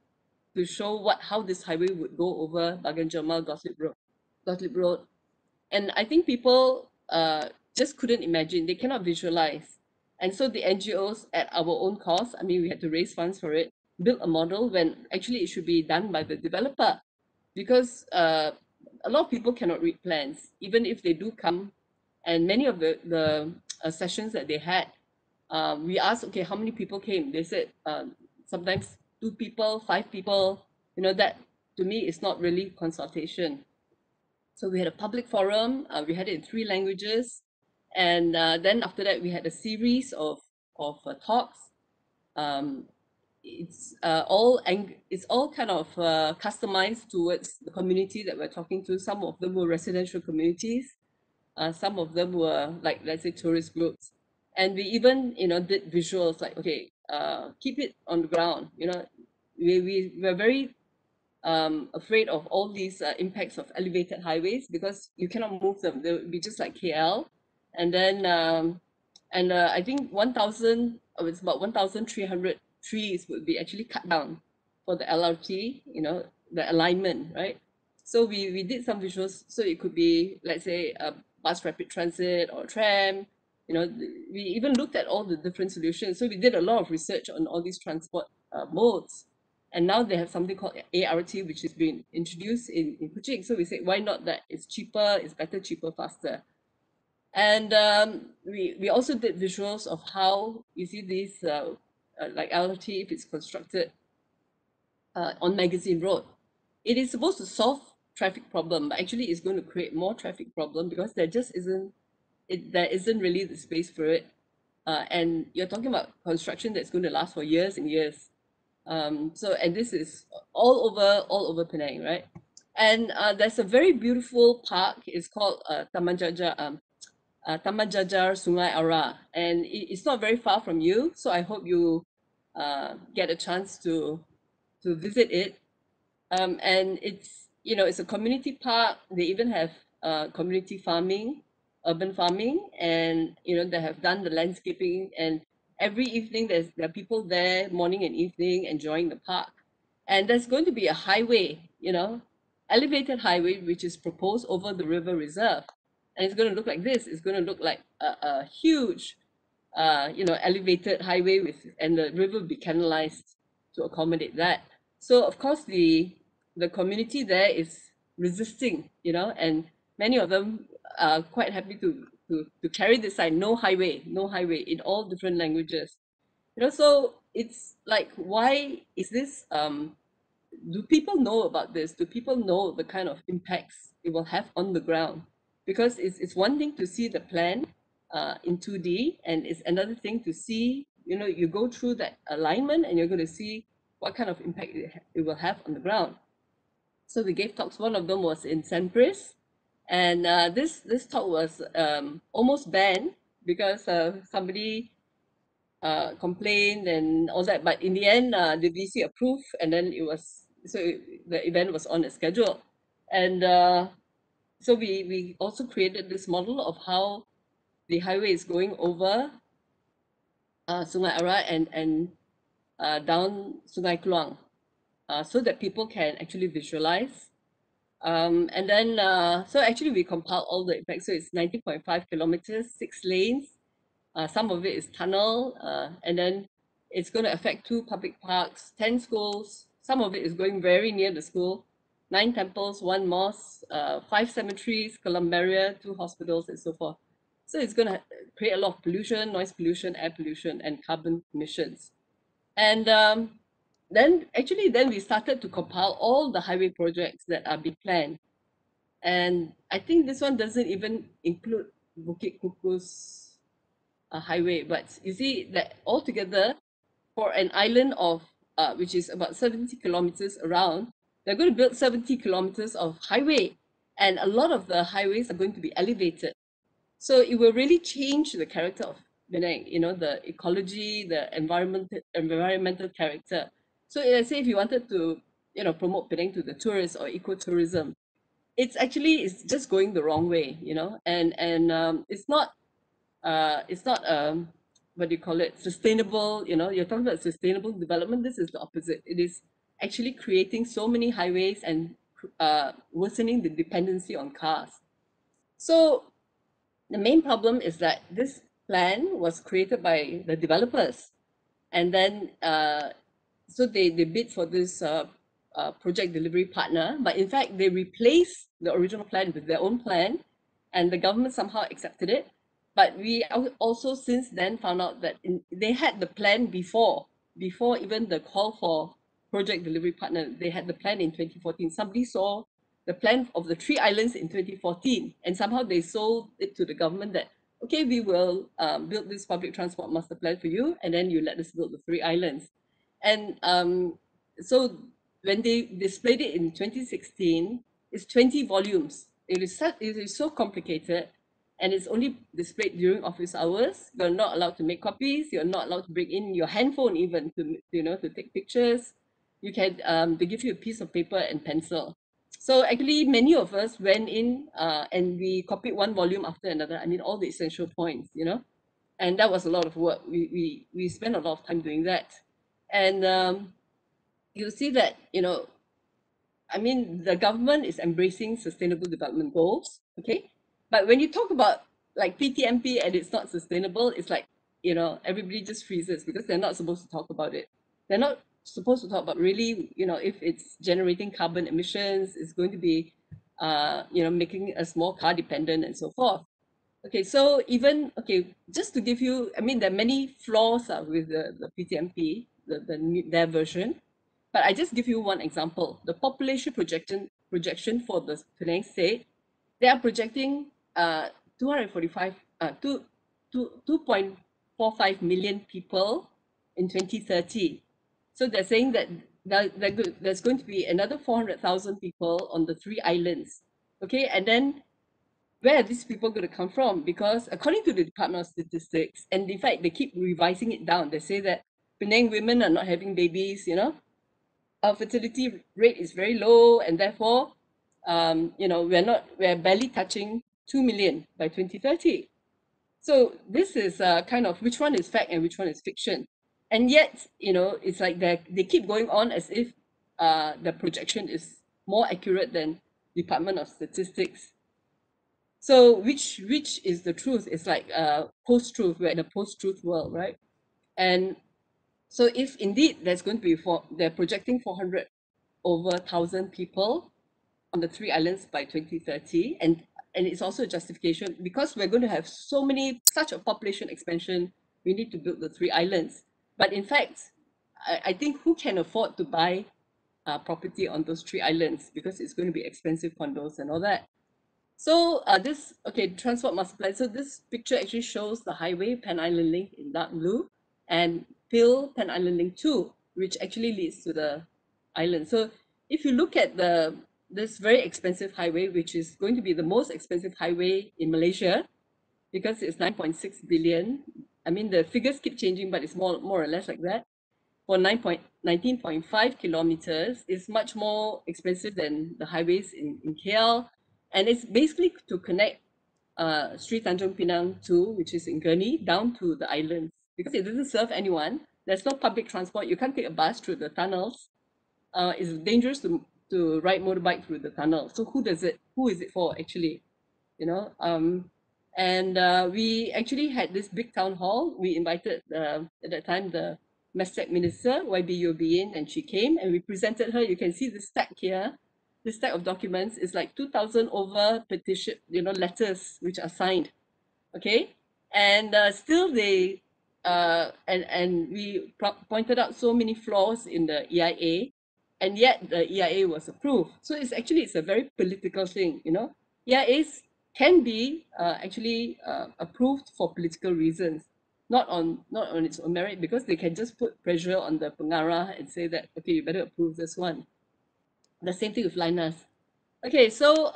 how this highway would go over Bagan Jamal Gottlieb Road. And I think people just couldn't imagine, they cannot visualize. And so the NGOs at our own cost, I mean, we had to raise funds for it, build a model when actually it should be done by the developer, because a lot of people cannot read plans, even if they do come. And many of the sessions that they had, we asked, okay, how many people came? They said sometimes 2 people, 5 people. That to me is not really consultation. So we had a public forum. We had it in 3 languages, and then after that we had a series of talks. Um, it's all kind of customized towards the community that we're talking to. Some of them were residential communities. Some of them were, like, let's say, tourist groups, and we even did visuals like, okay, keep it on the ground. We were very afraid of all these impacts of elevated highways, because you cannot move them. They would be just like KL. And then I think 1,000, it's about 1,300 trees would be actually cut down for the LRT, the alignment, right? So we did some visuals. So it could be, let's say, a bus rapid transit or tram. We even looked at all the different solutions. So we did a lot of research on all these transport modes. And now they have something called ART, which is being introduced in Kuching. So we said, why not that? It's cheaper, it's better, cheaper, faster. And we also did visuals of how you see these, like LRT, if it's constructed on Magazine Road. It is supposed to solve traffic problem, but actually it's going to create more traffic problem, because there isn't really the space for it. And you're talking about construction that's going to last for years and years. And this is all over Penang, right? And there's a very beautiful park. It's called Taman Jajar Sungai Ara, and it's not very far from you. So I hope you get a chance to visit it. And it's a community park. They even have community farming, urban farming, and they have done the landscaping. And every evening there are people there, morning and evening, enjoying the park. And there's going to be a highway, elevated highway, which is proposed over the river reserve. And it's going to look like this. It's going to look like a huge elevated highway and the river will be canalized to accommodate that. So of course the community there is resisting, and many of them are quite happy to carry this sign, no highway in all different languages. So it's like, why is this do people know about this? Do people know the kind of impacts it will have on the ground? Because it's one thing to see the plan in 2D, and it's another thing to see, you go through that alignment and you're going to see what kind of impact it will have on the ground. So we gave talks. One of them was in Saint-Brice, and this talk was almost banned because somebody complained and all that. But in the end, the VC approved, and then the event was on a schedule. And so we also created this model of how the highway is going over Sungai Ara and down Sungai Kluang, so that people can actually visualize. And then, so actually we compiled all the impacts. So it's 19.5 kilometers, 6 lanes. Some of it is tunnel, and then it's going to affect 2 public parks, 10 schools. Some of it is going very near the school, 9 temples, 1 mosque, 5 cemeteries, columbaria, 2 hospitals, and so forth. So it's going to create a lot of pollution, noise pollution, air pollution, and carbon emissions. And then we started to compile all the highway projects that are being planned. And I think this one doesn't even include Bukit Kukus highway, but you see that altogether for an island of which is about 70 kilometers around, they're going to build 70 kilometers of highway, and a lot of the highways are going to be elevated. So it will really change the character of Penang, the ecology, the environmental character. So let's say if you wanted to, promote Penang to the tourists or ecotourism, it's just going the wrong way, and it's not what do you call it, sustainable. You're talking about sustainable development. This is the opposite. It is actually creating so many highways and worsening the dependency on cars. So the main problem is that this plan was created by the developers, and then so they bid for this project delivery partner, but in fact they replaced the original plan with their own plan, and the government somehow accepted it. But we also since then found out that they had the plan before even the call for project delivery partner. They had the plan in 2014. Somebody saw the plan of the 3 islands in 2014, and somehow they sold it to the government that, okay, we will build this public transport master plan for you, and then you let us build the 3 islands. And so when they displayed it in 2016, it's 20 volumes. It is so complicated, and it's only displayed during office hours. You're not allowed to make copies. You're not allowed to bring in your handphone even to take pictures. You can they give you a piece of paper and pencil. So actually, many of us went in and we copied 1 volume after another. I mean, all the essential points, and that was a lot of work. We spent a lot of time doing that, and you'll see that I mean, the government is embracing sustainable development goals, okay? But when you talk about like PTMP and it's not sustainable, it's like, everybody just freezes because they're not supposed to talk about it. They're not supposed to talk about really, if it's generating carbon emissions, it's going to be, making us more car dependent and so forth. Okay, so okay, just to give you, I mean, there are many flaws with the PTMP, their version. But I just give you one example. The population projection for the Penang state, they are projecting 2.45 million people in 2030. So they're saying that there's going to be another 400,000 people on the 3 islands. Okay, and then where are these people going to come from? Because according to the Department of Statistics, and in fact, they keep revising it down. They say that Penang women are not having babies, our fertility rate is very low, and therefore, we're barely touching 2 million by 2030. So this is kind of which one is fact and which one is fiction. And yet, it's like they keep going on as if the projection is more accurate than Department of Statistics. So which is the truth? It's like post-truth. We're in a post-truth world, right? And so if indeed there's going to be they're projecting 400 over 1,000 people on the three islands by 2030, and it's also a justification because we're going to have such a population expansion. We need to build the three islands. But in fact, I think who can afford to buy property on those three islands, because it's going to be expensive condos and all that. So transport master plan. So this picture actually shows the highway Pan Island Link in dark blue, and Pil Pan Island Link 2, which actually leads to the island. So if you look at this very expensive highway, which is going to be the most expensive highway in Malaysia, because it's 9.6 billion. I mean, the figures keep changing, but it's more or less like that. For 19.5 kilometers, is much more expensive than the highways in KL. And it's basically to connect Sri Tanjung Pinang 2, which is in Gurney, down to the islands. Because it doesn't serve anyone. There's no public transport. You can't take a bus through the tunnels. It's dangerous to ride motorbike through the tunnel. So who is it for, actually? You know, and we actually had this big town hall. We invited at that time the Mestek minister YBUB in, and she came and we presented her. You can see the stack here. This stack of documents is like 2,000 over petition, letters which are signed. Okay, and still they and we pointed out so many flaws in the EIA, and yet the EIA was approved. So it's a very political thing. EIAs can be actually approved for political reasons, not on its own merit, because they can just put pressure on the pengarah and say that, okay, you better approve this one. The same thing with liners. Okay, so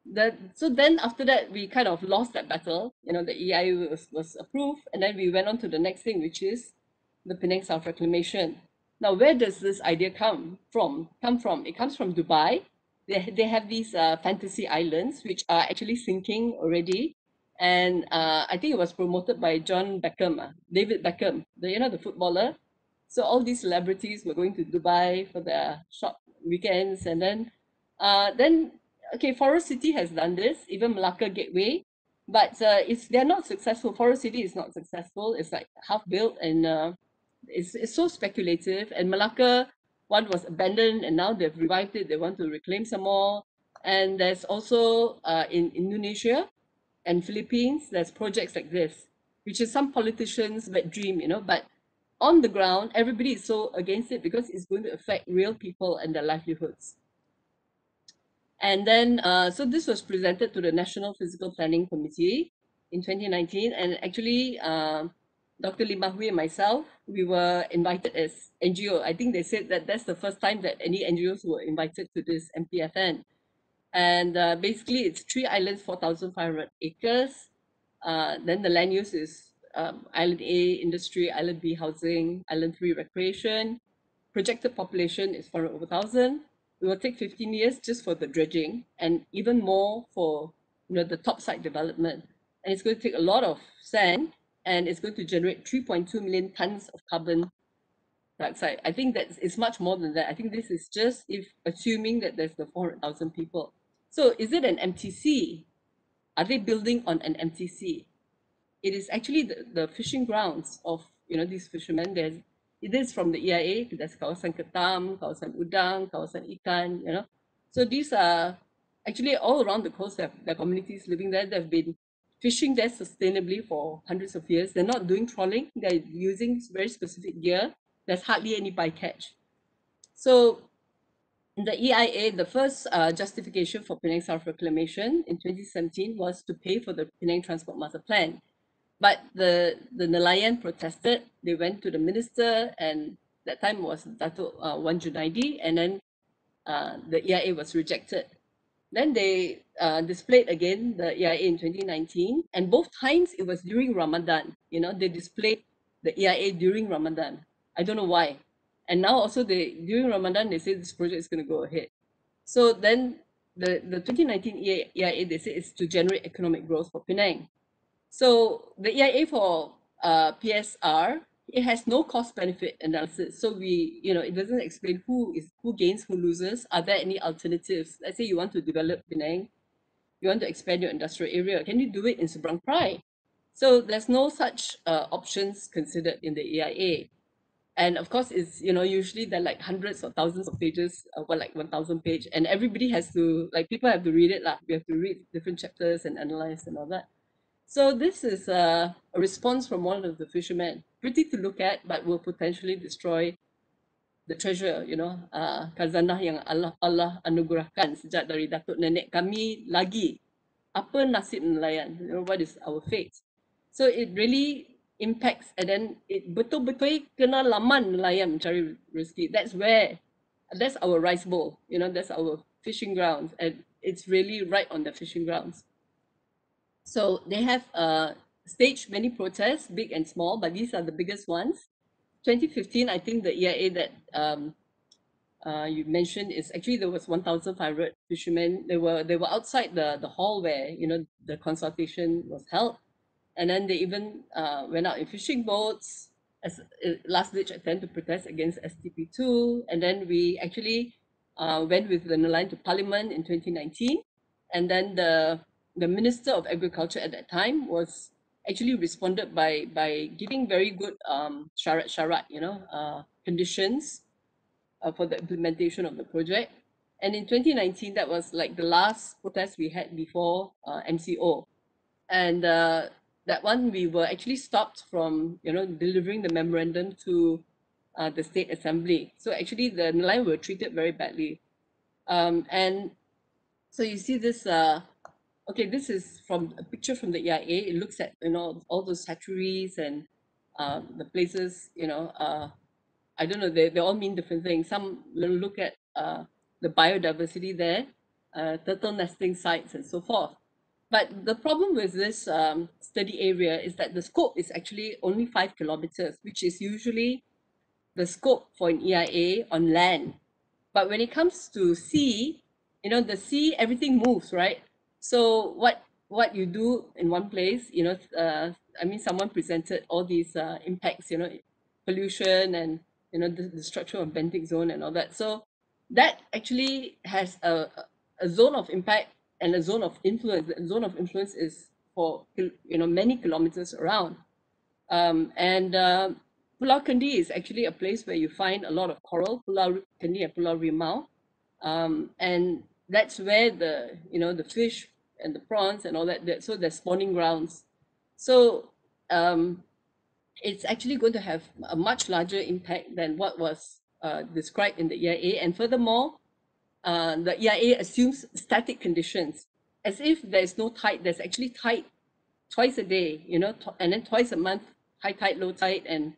then after that we kind of lost that battle. The EIA was approved, and then we went on to the next thing, which is the Penang South Reclamation. Now, where does this idea come from? It comes from Dubai. They have these fantasy islands which are actually sinking already, and I think it was promoted by David Beckham, the footballer. So all these celebrities were going to Dubai for their short weekends, and then okay, Forest City has done this, even Malacca Gateway, but they're not successful. Forest City is not successful. It's like half built, and it's so speculative. And Malacca one was abandoned, and now they've revived it. They want to reclaim some more. And there's also in Indonesia and Philippines, there's projects like this, which is some politicians' wet dream, but on the ground, everybody is so against it because it's going to affect real people and their livelihoods. And then, so this was presented to the National Physical Planning Committee in 2019. And actually, Dr. Lima Hui and myself, we were invited as NGO. I think they said that that's the first time that any NGOs were invited to this MPFN. And basically, it's 3 islands, 4,500 acres. Then the land use is Island A, industry, Island B, housing, Island 3, recreation. Projected population is 400 over 1,000. It will take 15 years just for the dredging, and even more for the topside development. And it's going to take a lot of sand, and it's going to generate 3.2 million tons of carbon dioxide. I think that it's much more than that. I think this is just if assuming that there's the 400,000 people. So is it an MTC? Are they building on an MTC? It is actually the fishing grounds of these fishermen. It is from the EIA. There's kawasan Ketam, kawasan Udang, kawasan Ikan. So these are actually all around the coast. There are communities living there. They've been fishing there sustainably for hundreds of years. They're not doing trawling. They're using very specific gear. There's hardly any bycatch. So in the EIA, the first justification for Penang South Reclamation in 2017 was to pay for the Penang Transport Master Plan. But the nelayan protested. They went to the minister, and that time was Dato' Wan Junaidi, and then the EIA was rejected. Then they displayed again the EIA in 2019, and both times it was during Ramadan. They displayed the EIA during Ramadan. I don't know why. And now also during Ramadan, they say this project is going to go ahead. So then the 2019 EIA, they say it's to generate economic growth for Penang. So the EIA for PSR, it has no cost benefit analysis. So it doesn't explain who gains, who loses. Are there any alternatives? Let's say you want to develop Penang, you want to expand your industrial area, can you do it in Seberang Perai? So there's no such options considered in the EIA. And of course, it's, usually they're like hundreds or thousands of pages, like 1,000 page, and everybody has to, like, people have to read it lah. We have to read different chapters and analyze and all that. So this is a response from one of the fishermen, pretty to look at, but will potentially destroy the treasure, khazanah yang Allah anugerahkan sejak dari datuk nenek kami lagi. Apa nasib nelayan? What is our fate? So it really impacts, and then it betul-betul kena laman nelayan mencari rezeki. That's our rice bowl, that's our fishing grounds, and it's really right on the fishing grounds. So they have staged many protests, big and small, but these are the biggest ones. 2015, I think the EIA that you mentioned is actually there was 1,500 fishermen. They were outside the hall where the consultation was held, and then they even went out in fishing boats as a last ditch attempt to protest against STP2. And then we actually went with the nelayan to Parliament in 2019, and then the Minister of Agriculture at that time was actually responded by giving very good syarat conditions for the implementation of the project. And in 2019, that was like the last protest we had before MCO. And that one, we were actually stopped from, delivering the memorandum to the State Assembly. So actually, the nelayan were treated very badly. And so you see this, okay, this is from a picture from the EIA. It looks at, all those hatcheries and the places, I don't know, they all mean different things. Some look at the biodiversity there, turtle nesting sites, and so forth. But the problem with this study area is that the scope is actually only 5 kilometers, which is usually the scope for an EIA on land. But when it comes to sea, the sea, everything moves, right? So what you do in one place, someone presented all these impacts, pollution and the structure of benthic zone and all that. So that actually has a zone of impact and a zone of influence. The zone of influence is for many kilometers around. And Pulau Kendi is actually a place where you find a lot of coral, Pulau Kendi and Pulau Rimau. And that's where the fish and the prawns and all that, so they're spawning grounds. So it's actually going to have a much larger impact than what was described in the EIA. And furthermore, the EIA assumes static conditions, as if there's no tide. There's actually tide twice a day, and then twice a month, high tide, low tide, and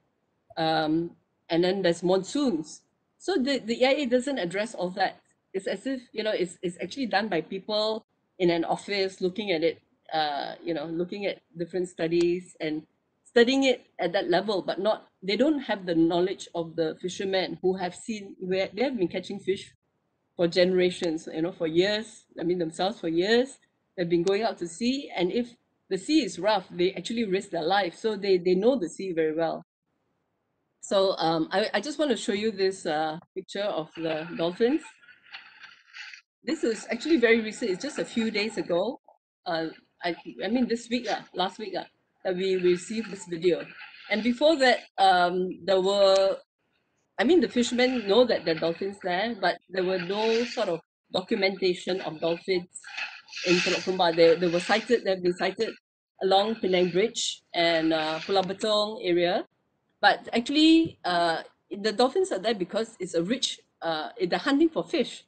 then there's monsoons. So the EIA doesn't address all that. It's as if, it's actually done by people in an office looking at it, looking at different studies and studying it at that level, but they don't have the knowledge of the fishermen who have seen, where they have been catching fish for generations, for years, themselves for years. They've been going out to sea, and if the sea is rough, they actually risk their life. So they know the sea very well. So I just want to show you this picture of the dolphins. This is actually very recent. It's just a few days ago. This week, last week, that we received this video. And before that, there were, the fishermen know that there are dolphins there, but there were no sort of documentation of dolphins in Teluk Kumba. They've been sighted along Penang Bridge and Pulau Betong area. But actually, the dolphins are there because it's a rich, they're hunting for fish.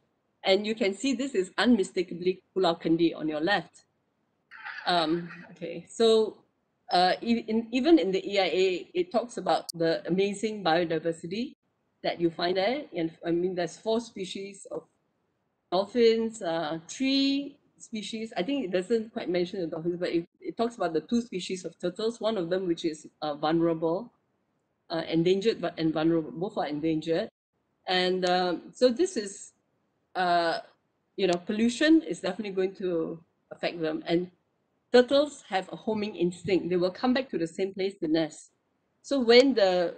And you can see this is unmistakably Pulau Kendi on your left. Okay, so even in the EIA, it talks about the amazing biodiversity that you find there. And there's 4 species of dolphins, 3 species. I think it doesn't quite mention the dolphins, but it talks about the 2 species of turtles, one of them which is vulnerable, endangered, but and vulnerable, both are endangered. And so this is, pollution is definitely going to affect them. And turtles have a homing instinct. They will come back to the same place to nest. So when the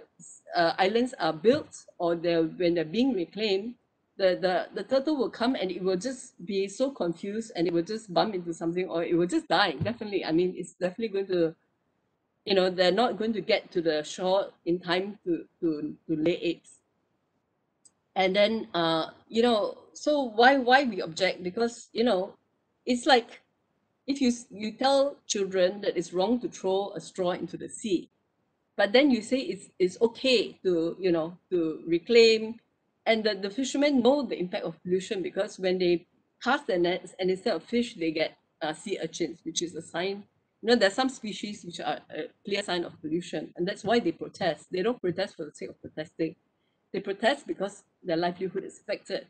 islands are built or when they're being reclaimed, the turtle will come and it will just be so confused and it will just bump into something or it will just die. Definitely. I mean, it's definitely going to, they're not going to get to the shore in time to lay eggs. And then, so why we object? Because, it's like if you tell children that it's wrong to throw a straw into the sea, but then you say it's okay to reclaim, and the fishermen know the impact of pollution because when they cast their nets and instead of fish they get sea urchins, which is a sign. There's some species which are a clear sign of pollution, and that's why they protest. They don't protest for the sake of protesting. They protest because their livelihood is affected.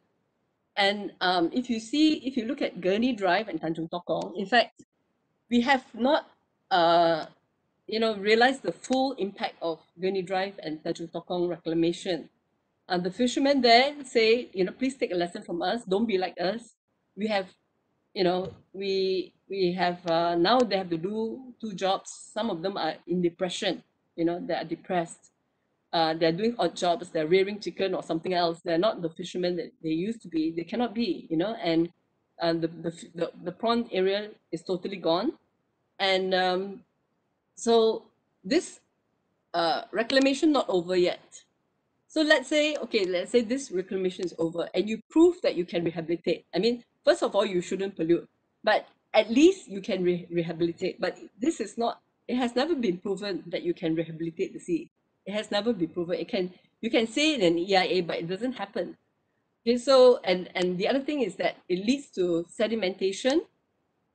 And if you look at Gurney Drive and Tanjung Tokong, in fact, we have not realized the full impact of Gurney Drive and Tanjung Tokong reclamation. And the fishermen there say, please take a lesson from us. Don't be like us. We have, we have now they have to do two jobs. Some of them are in depression. They are depressed. They're doing odd jobs. They're rearing chicken or something else. They're not the fishermen that they used to be. They cannot be. And the prawn area is totally gone. And so this reclamation not over yet. So let's say this reclamation is over and you prove that you can rehabilitate. I mean, first of all, you shouldn't pollute, but at least you can rehabilitate. But this is not, it has never been proven that you can rehabilitate the sea. It has never been proven. You can say it in EIA, but it doesn't happen. Okay, so, and the other thing is that it leads to sedimentation.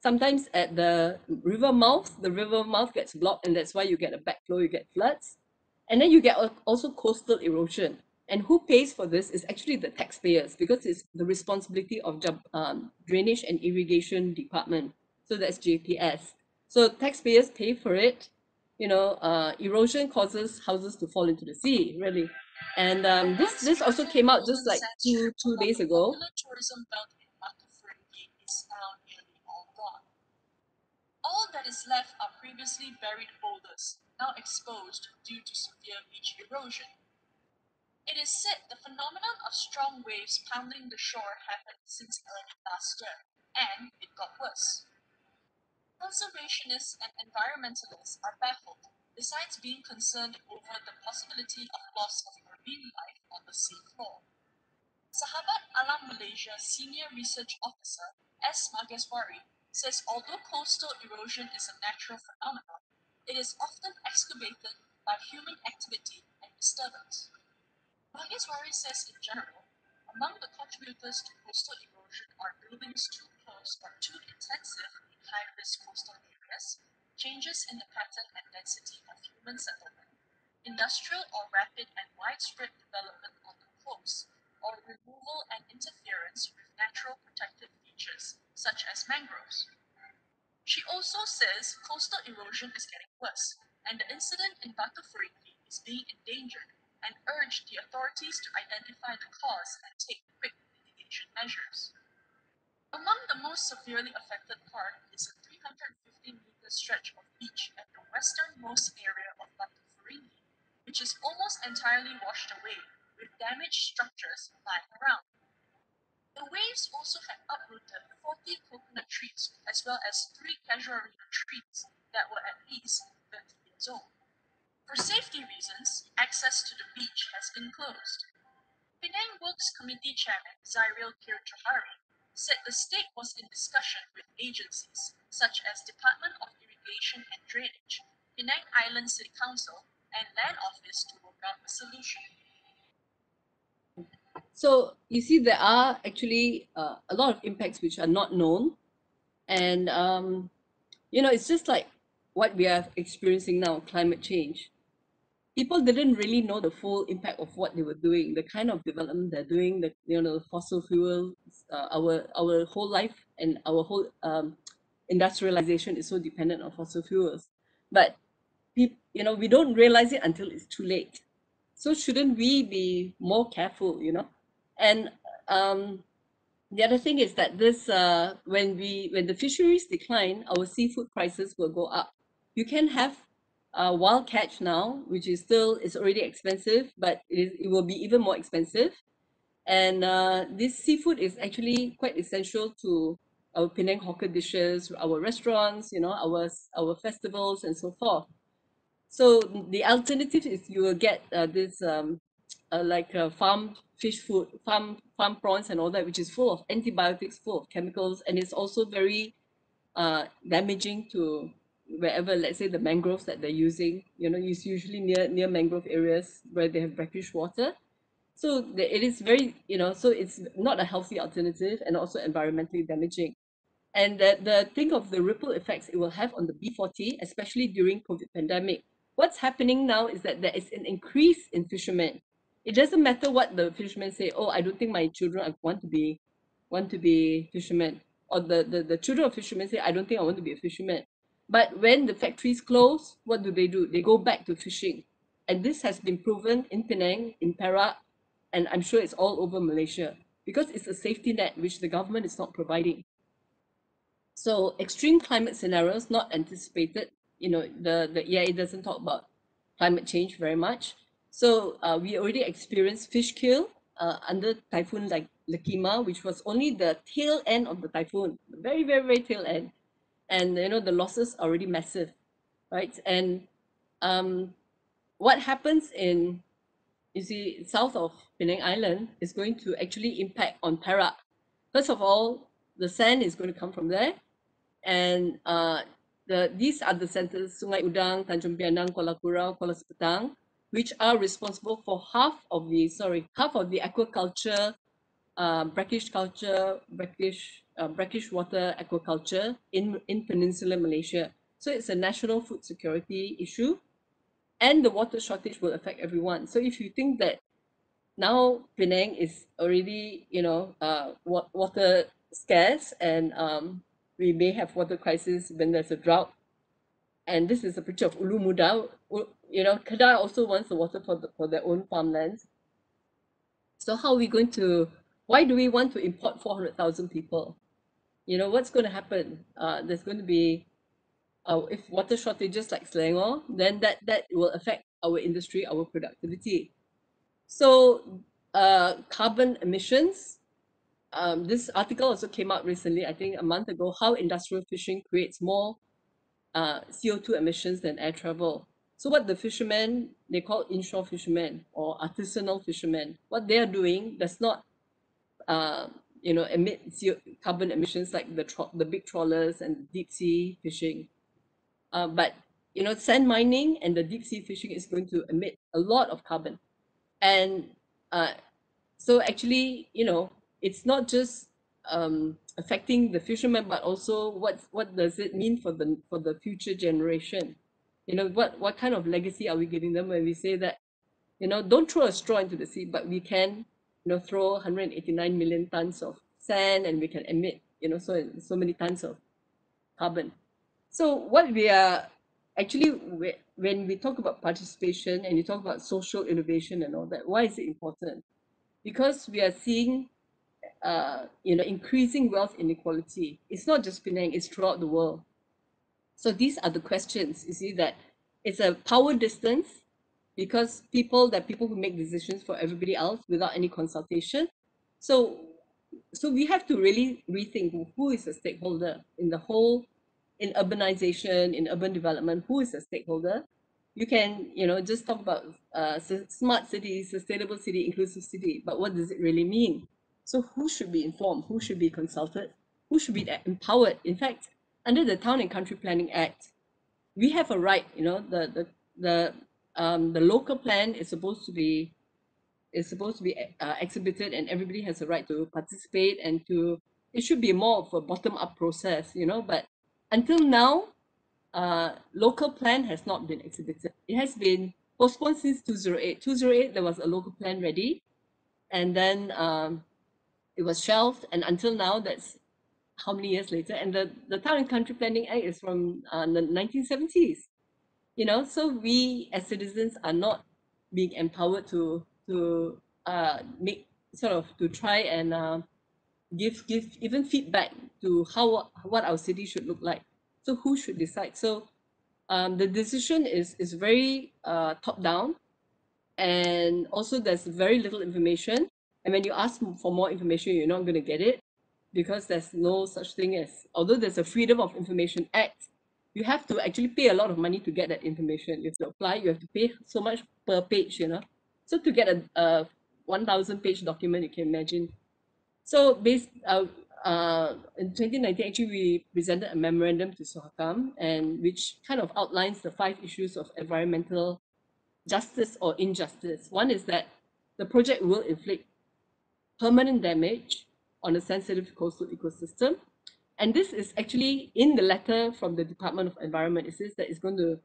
Sometimes at the river mouth gets blocked, and that's why you get a backflow, you get floods. And then you get also coastal erosion. And who pays for this is actually the taxpayers, because it's the responsibility of Drainage and Irrigation Department. So that's JPS. So taxpayers pay for it. Erosion causes houses to fall into the sea, really. And this also came out just like two days ago. Tourism belt in Matufurigi is now nearly all gone. All that is left are previously buried boulders, now exposed due to severe beach erosion. It is said the phenomenon of strong waves pounding the shore happened since early last year, and it got worse. Conservationists and environmentalists are baffled, besides being concerned over the possibility of loss of marine life on the sea floor. Sahabat Alam Malaysia Senior Research Officer S. Mageswari says although coastal erosion is a natural phenomenon, it is often excavated by human activity and disturbance. Mageswari says in general, among the contributors to coastal erosion are buildings too close or too intensive in high-risk coastal areas, changes in the pattern and density of human settlement, industrial or rapid and widespread development on the coast, or removal and interference with natural protected features, such as mangroves. She also says coastal erosion is getting worse, and the incident in Batu Ferringhi is being endangered, and urged the authorities to identify the cause and take quick mitigation measures. Among the most severely affected part is a 350-meter stretch of beach at the westernmost area of Batu Ferringhi, which is almost entirely washed away, with damaged structures lying around. The waves also had uprooted 40 coconut trees, as well as 3 casuarina trees that were at least 30 years old. For safety reasons, access to the beach has been closed. Penang Works Committee Chairman Zairil Kir Johari said the state was in discussion with agencies such as Department of Irrigation and Drainage, Penang Island City Council, and Land Office to work out a solution. So you see, there are actually a lot of impacts which are not known, and it's just like what we are experiencing now, climate change. People didn't really know the full impact of what they were doing, the kind of development they're doing, the fossil fuels, our whole life and our whole industrialization is so dependent on fossil fuels. But we don't realize it until it's too late. So shouldn't we be more careful, And the other thing is that when the fisheries decline, our seafood prices will go up. You can have wild catch now, which is already expensive, but it will be even more expensive. And this seafood is actually quite essential to our Penang hawker dishes, our restaurants, our festivals and so forth. So the alternative is you will get this like farm fish food, farm prawns and all that, which is full of antibiotics, full of chemicals, and it's also very damaging to wherever, let's say, the mangroves that they're using. It's usually near mangrove areas where they have brackish water. So it is very, so it's not a healthy alternative and also environmentally damaging. And the think of the ripple effects it will have on the B40, especially during COVID pandemic. What's happening now is that there is an increase in fishermen. It doesn't matter what the fishermen say. Oh, I don't think my children want to be fishermen, or the children of fishermen say, I don't think I want to be a fisherman. But when the factories close, what do? They go back to fishing. And this has been proven in Penang, in Perak, and I'm sure it's all over Malaysia, because it's a safety net which the government is not providing. So extreme climate scenarios not anticipated. The EIA doesn't talk about climate change very much. So we already experienced fish kill under typhoon like Lakima, which was only the tail end of the typhoon, the very, very, very tail end. And the losses are already massive, right? And what happens in, you see, south of Penang Island is going to actually impact on Perak. First of all, the sand is going to come from there, and these are the centers: Sungai Udang, Tanjung Pianang, Kuala Kurau, Kuala Sepetang, which are responsible for half of the aquaculture, brackish water aquaculture in Peninsular Malaysia. So it's a national food security issue, and the water shortage will affect everyone. So if you think that now Penang is already, water scarce, and we may have water crisis when there's a drought. And this is a picture of Ulu Muda. Kedah also wants the water for their own farmlands. So how are we going to? Why do we want to import 400,000 people? What's going to happen? There's going to be, if water shortages like Selangor, then that will affect our industry, our productivity. So carbon emissions. This article also came out recently, I think a month ago, how industrial fishing creates more CO2 emissions than air travel. So what the fishermen, they call inshore fishermen or artisanal fishermen, what they are doing does not emit carbon emissions like the big trawlers and deep sea fishing. But sand mining and the deep sea fishing is going to emit a lot of carbon. And so actually, it's not just affecting the fishermen, but also what does it mean for the future generation? What kind of legacy are we giving them when we say that, don't throw a straw into the sea, but we can, throw 189 million tons of sand, and we can emit, so many tons of carbon. So what we are actually, when we talk about participation and you talk about social innovation and all that, why is it important? Because we are seeing increasing wealth inequality. It's not just Penang, it's throughout the world. So these are the questions. You see that it's a power distance, because people who make decisions for everybody else without any consultation. So we have to really rethink who is a stakeholder in urbanization, in urban development. Who is a stakeholder? You can just talk about smart city, sustainable city, inclusive city, but what does it really mean? So who should be informed? Who should be consulted? Who should be empowered? In fact, under the Town and Country Planning Act, we have a right. The local plan is supposed to be exhibited, and everybody has a right to participate, and it should be more of a bottom-up process. But until now, local plan has not been exhibited. It has been postponed since 2008. 2008, there was a local plan ready, and then it was shelved, and until now, that's how many years later? And the Town and Country Planning Act is from the 1970s. So we as citizens are not being empowered to make to try and give even feedback to what our city should look like. So who should decide? So the decision is very top down, and also there's very little information. And when you ask for more information, you're not going to get it because there's no such thing as, although there's a Freedom of Information Act, you have to actually pay a lot of money to get that information. You have to apply, you have to pay so much per page, you know. So to get a 1,000 page document, you can imagine. So in 2019, actually, we presented a memorandum to Sohakam, and which kind of outlines the 5 issues of environmental justice or injustice. One is that the project will inflict permanent damage on a sensitive coastal ecosystem. And this is actually in the letter from the Department of Environment. It says that it's going to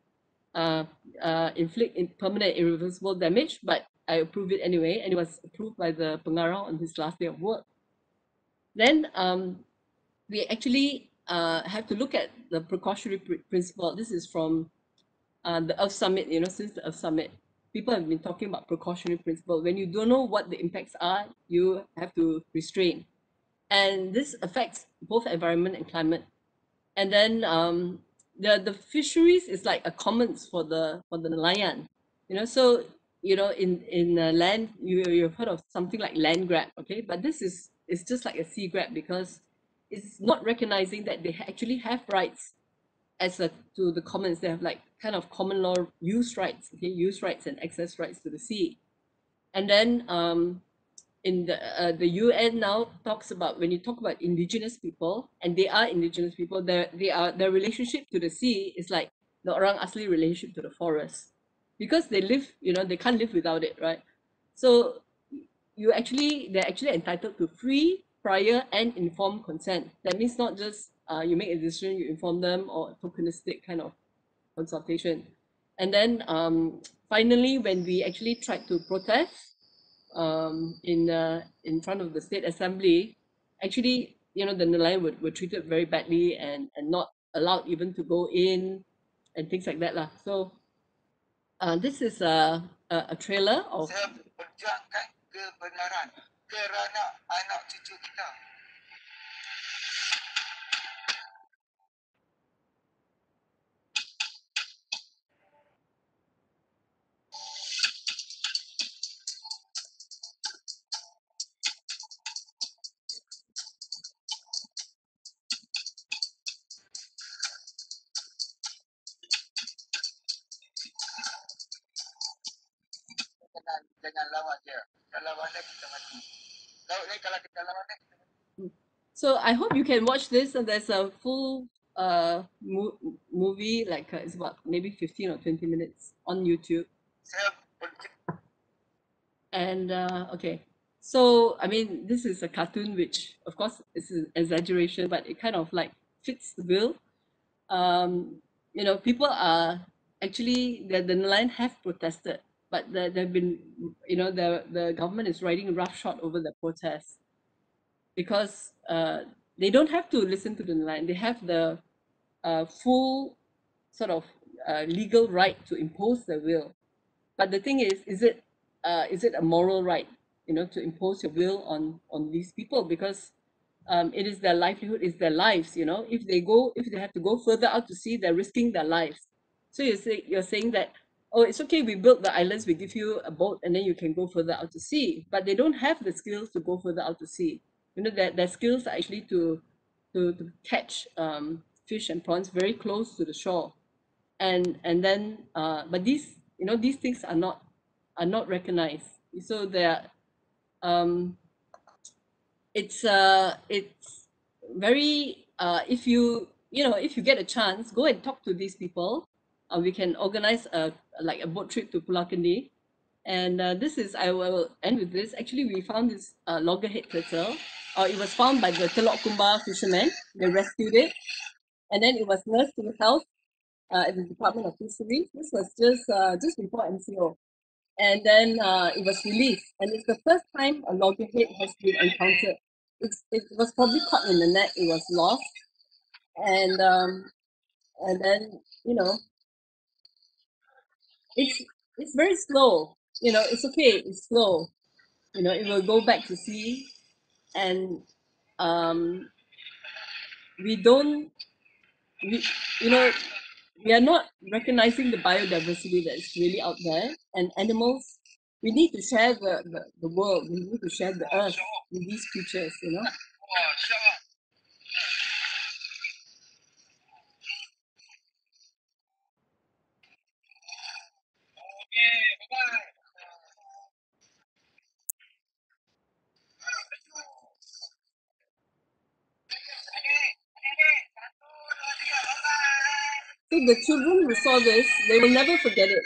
inflict permanent irreversible damage, but I approve it anyway, and it was approved by the Pengarau on his last day of work. Then we actually have to look at the precautionary principle. This is from the Earth Summit, you know, since the Earth Summit. People have been talking about precautionary principle. When you don't know what the impacts are, you have to restrain. And this affects both environment and climate. And then the fisheries is like a commons for the nelayan, you know. So in land, you've heard of something like land grab, okay? But this is just like a sea grab because it's not recognizing that they actually have rights as to the commons. They have like kind of common law use rights, okay, use rights and access rights to the sea. And then in the UN now talks about, when you talk about indigenous people, and they are indigenous people, their relationship to the sea is like the orang asli relationship to the forest, because they live, you know, they can't live without it, right? So they're actually entitled to free, prior, and informed consent. That means not just you make a decision, you inform them, or tokenistic kind of consultation. And then finally, when we actually tried to protest in front of the state assembly, actually, you know, the nelayan were treated very badly and not allowed even to go in and things like that lah. So this is a trailer of. Saya perjuangkan kebenaran kerana anak cucu kita. Jangan lawan dia. Kalau lawan dia kita mati. Kalau kita lawan dia kita mati. So I hope you can watch this. And there's a full movie, like it's about maybe 15 or 20 minutes on YouTube. And okay, so I mean, this is a cartoon, which of course is an exaggeration, but it kind of like fits the bill. You know, people are actually, the nelayan have protested, but they've been, you know, the government is riding roughshod over the protests because they don't have to listen to the nelayan. They have the full sort of legal right to impose their will. But the thing is it a moral right, you know, to impose your will on these people? Because it is their livelihood, it's their lives, you know. If they have to go further out to sea, they're risking their lives. So you're saying that, oh, it's okay, we built the islands, we give you a boat, and then you can go further out to sea. But they don't have the skills to go further out to sea. You know, their skills are actually to catch fish and prawns very close to the shore. And then but these, you know, these things are not recognized. So they're it's very if you get a chance, go and talk to these people. We can organize like a boat trip to Pulau Kendi. And this is, I will end with this. Actually, we found this loggerhead turtle. It was found by the Telok Kumba fishermen. They rescued it, and then it was nursed to health at the Department of Fisheries. This was just before MCO. And then it was released. And it's the first time a loggerhead has been encountered. It was probably caught in the net, it was lost. And then, you know, it's very slow. You know, it's okay, it's slow. You know, it will go back to sea. And we don't, you know, we are not recognizing the biodiversity that is really out there, and animals We need to share the world. We need to share the earth with these creatures, you know. So the children who saw this, they will never forget it.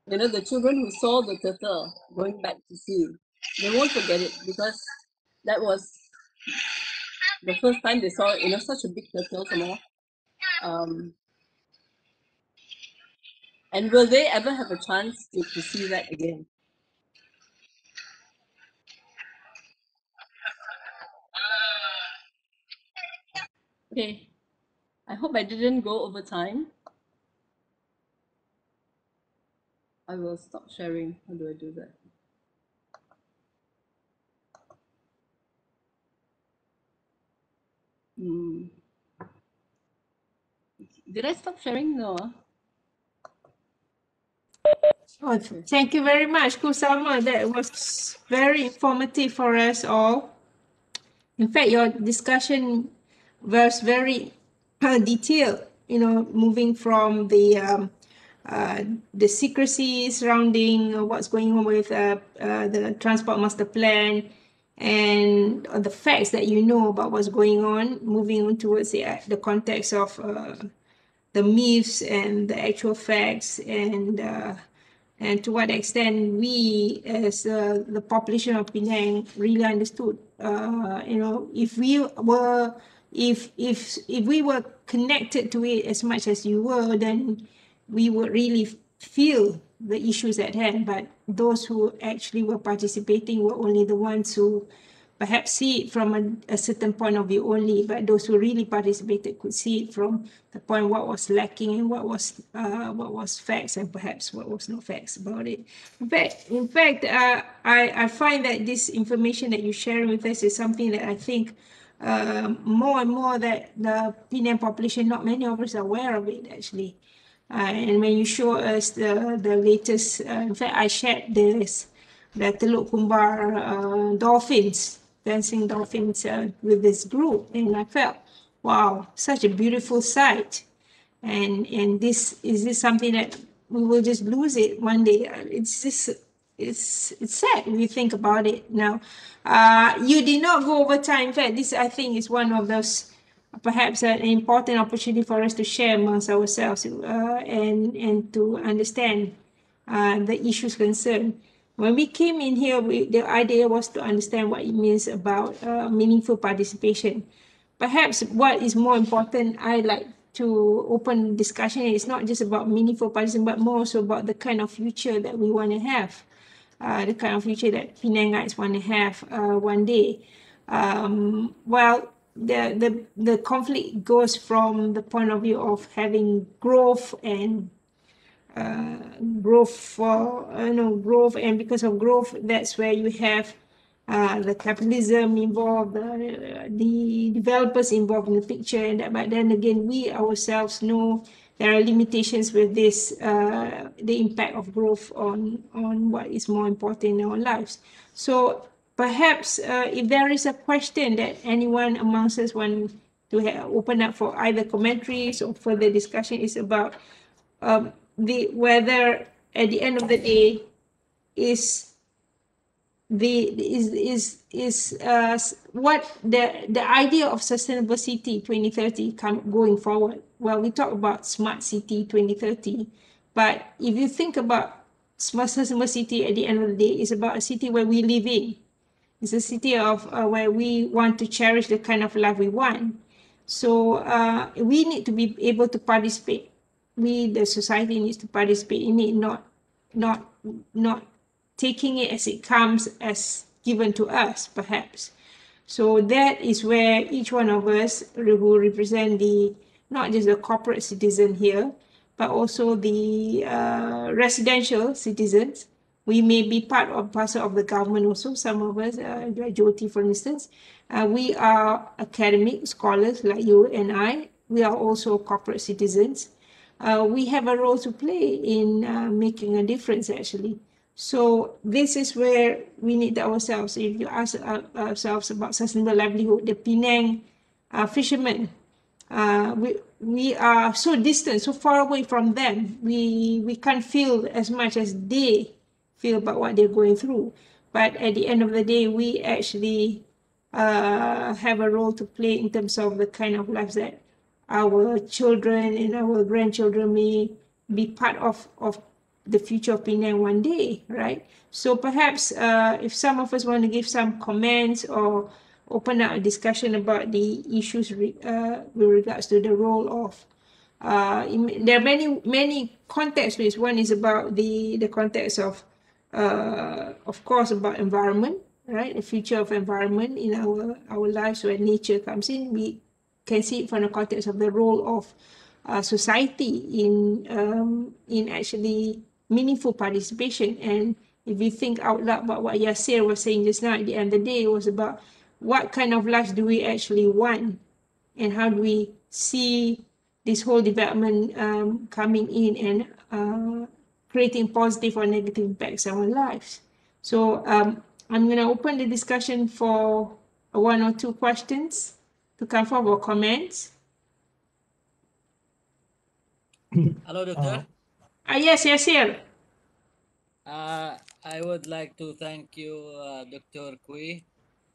You know, the children who saw the turtle going back to sea, they won't forget it because that was the first time they saw, you know, such a big turtle some more. And will they ever have a chance to see that again? Okay, I hope I didn't go over time. I will stop sharing. How do I do that? Did I stop sharing? No. Oh, thank you very much, Kusama. That was very informative for us all. In fact, your discussion was very detailed, you know, moving from the secrecy surrounding what's going on with the transport master plan and the facts that you know about what's going on, moving on towards the context of the myths and the actual facts and to what extent we as the population of Penang really understood you know if we were connected to it as much as you were, then we would really feel the issues at hand. But those who actually were participating were only the ones who perhaps see it from a certain point of view only, but those who really participated could see it from the point what was lacking and what was facts and perhaps what was not facts about it. In fact, I find that this information that you share with us is something that I think more and more that the Penang population, not many of us are aware of it actually. And when you show us the latest, in fact, I shared this, the Teluk Kumbar dolphins, dancing dolphins with this group, and I felt, wow, such a beautiful sight. And this is this something that we will just lose it one day. It's just it's sad when you think about it now. You did not go over time. In fact, this I think is one of those perhaps an important opportunity for us to share amongst ourselves and to understand the issues concerned. When we came in here, the idea was to understand what it means about meaningful participation. Perhaps what is more important, I like to open discussion, it's not just about meaningful participation, but more so about the kind of future that we want to have, the kind of future that Penangites want to have one day. Well, the conflict goes from the point of view of having growth and growth for growth, and because of growth, that's where you have the capitalism involved, the developers involved in the picture, and that, but then again, we ourselves know there are limitations with this, the impact of growth on what is more important in our lives. So perhaps if there is a question that anyone amongst us want to open up for either commentaries or further discussion, is about the whether at the end of the day is what the idea of sustainable city 2030 going forward. Well, we talk about smart city 2030, but if you think about smart sustainable city, at the end of the day, it's about a city where we live in. It's a city of where we want to cherish the kind of life we want. So we need to be able to participate. We, the society, needs to participate in it, not taking it as it comes, as given to us, perhaps. So that is where each one of us who represent not just the corporate citizen here, but also the residential citizens. We may be part of parcel of the government also. Some of us, like Jyoti, for instance, we are academic scholars like you and I. We are also corporate citizens. We have a role to play in making a difference, actually. So this is where we need ourselves. If you ask ourselves about sustainable livelihood, the Penang fishermen, we are so distant, so far away from them. We can't feel as much as they feel about what they're going through. But at the end of the day, we actually have a role to play in terms of the kind of lives that our children and our grandchildren may be part of the future of Penang one day, right? So perhaps if some of us want to give some comments or open up a discussion about the issues with regards to the role of there are many contexts. One is about the context of course, about environment, right? The future of environment in our lives, where nature comes in. We can see it from the context of the role of society in actually meaningful participation. And if you think out loud about what Yasir was saying just now, at the end of the day, it was about what kind of lives do we actually want, and how do we see this whole development coming in and creating positive or negative impacts on our lives. So I'm going to open the discussion for one or two questions to come forward, or comments. Hello, Doctor. Yes, Yasir. I would like to thank you, Dr. Kui,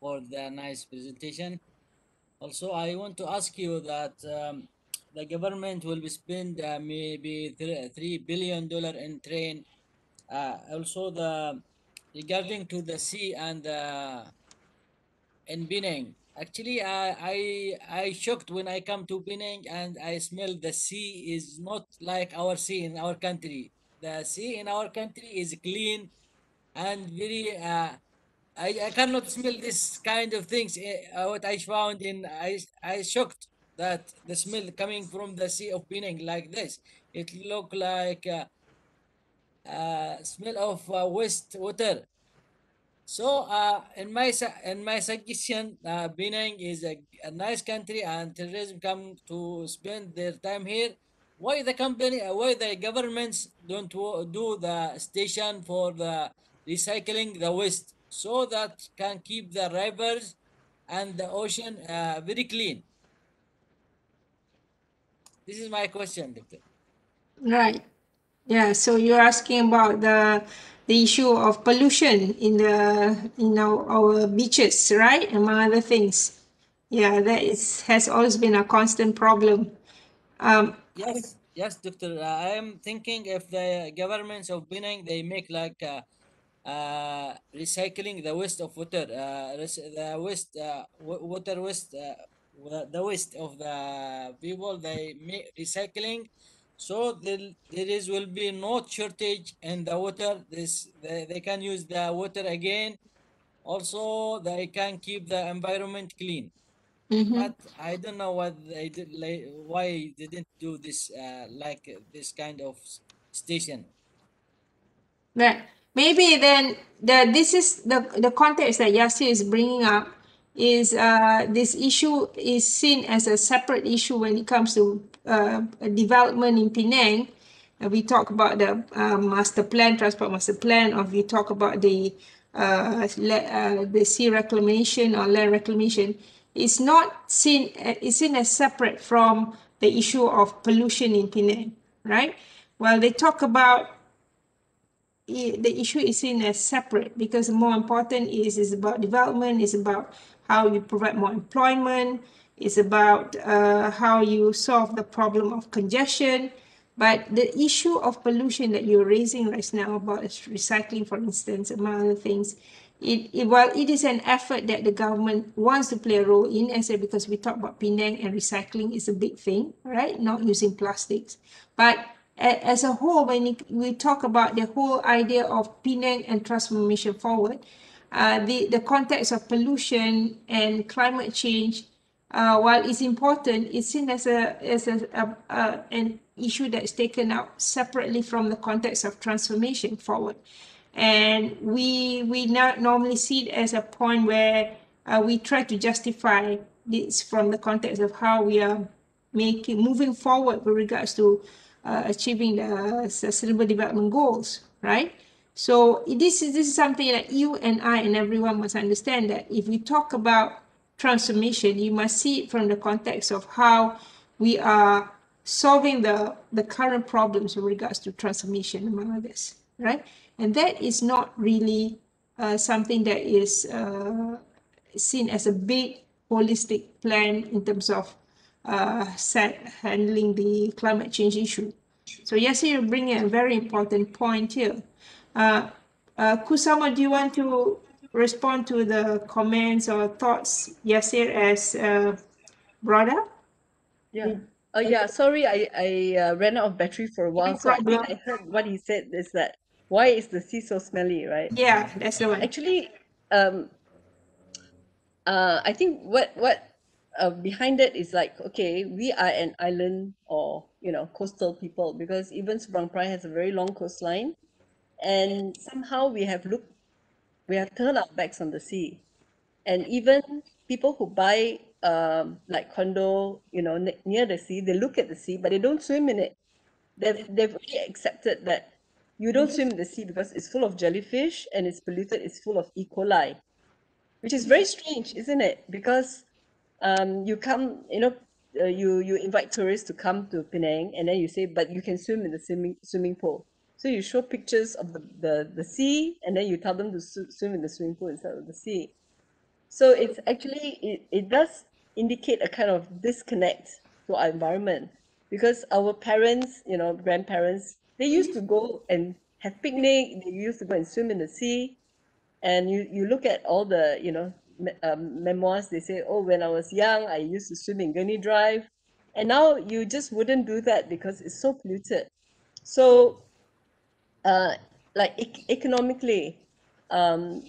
for the nice presentation. Also, I want to ask you that the government will be spend maybe $3 billion in train. Also, the regarding to the sea and in Penang. Actually, I shocked when I come to Penang and I smell the sea is not like our sea in our country. The sea in our country is clean and very. I cannot smell this kind of things. What I found in I shocked that the smell coming from the sea of Penang like this. It look like smell of waste water. So, in my suggestion, Penang is a nice country, and tourism come to spend their time here. Why the company, why the governments don't do the station for the recycling the waste, so that can keep the rivers and the ocean very clean? This is my question, Doctor. Right. Yeah, so you're asking about the issue of pollution in our beaches, right? Among other things. Yeah, that has always been a constant problem. Yes, yes, Doctor. I am thinking if the governments of Penang they make like recycling the waste of water, the waste water waste, the waste of the people they make recycling, so there is will be no shortage in the water. They can use the water again. Also, they can keep the environment clean. Mhm. But I don't know what they did, like, why they didn't do this like this kind of station. Right. Maybe then this is the context that Yasir is bringing up is this issue is seen as a separate issue when it comes to development in Penang. We talk about the master plan, transport master plan, or we talk about the sea reclamation or land reclamation. It's not seen. It's seen as separate from the issue of pollution in Penang, right? Well, they talk about the issue is seen as separate, because more important is about development, is about how you provide more employment, it's about how you solve the problem of congestion. But the issue of pollution that you're raising right now about recycling, for instance, among other things, while it is an effort that the government wants to play a role in, as I said, because we talk about Penang and recycling is a big thing, right? Not using plastics. But as a whole, when we talk about the whole idea of Penang and transformation forward, the context of pollution and climate change, while it's important, it's seen as an issue that's taken out separately from the context of transformation forward. And we not normally see it as a point where we try to justify this from the context of how we are moving forward with regards to achieving the sustainable development goals, right? So this is something that you and I and everyone must understand, that if we talk about transformation, you must see it from the context of how we are solving the current problems with regards to transformation, among others, right? And that is not really something that is seen as a big holistic plan in terms of handling the climate change issue. So yes, you bring in a very important point here. Kusama, do you want to respond to the comments or thoughts Yasir has brought up? Yeah. Yeah. Sorry, I ran out of battery for a while. No So I think problem. I heard what he said is that why is the sea so smelly, right? Yeah, that's the one. Actually, I think what behind it is like, okay, we are an island or coastal people, because even Seberang Perai has a very long coastline, and somehow we have turned our backs on the sea. And even people who buy like condo, near the sea, they look at the sea, but they don't swim in it. They've already accepted that you don't swim in the sea because it's full of jellyfish and it's polluted, it's full of E. coli, which is very strange, isn't it? Because you come, you invite tourists to come to Penang, and then you say, but you can swim in the swimming pool. So you show pictures of the sea, and then you tell them to swim in the swimming pool instead of the sea. So it's actually, it does indicate a kind of disconnect to our environment, because our parents, grandparents, they used to go and have picnic, they used to go and swim in the sea. And you look at all the memoirs, they say, oh, when I was young I used to swim in Gurney Drive, and now you just wouldn't do that because it's so polluted. So like economically, um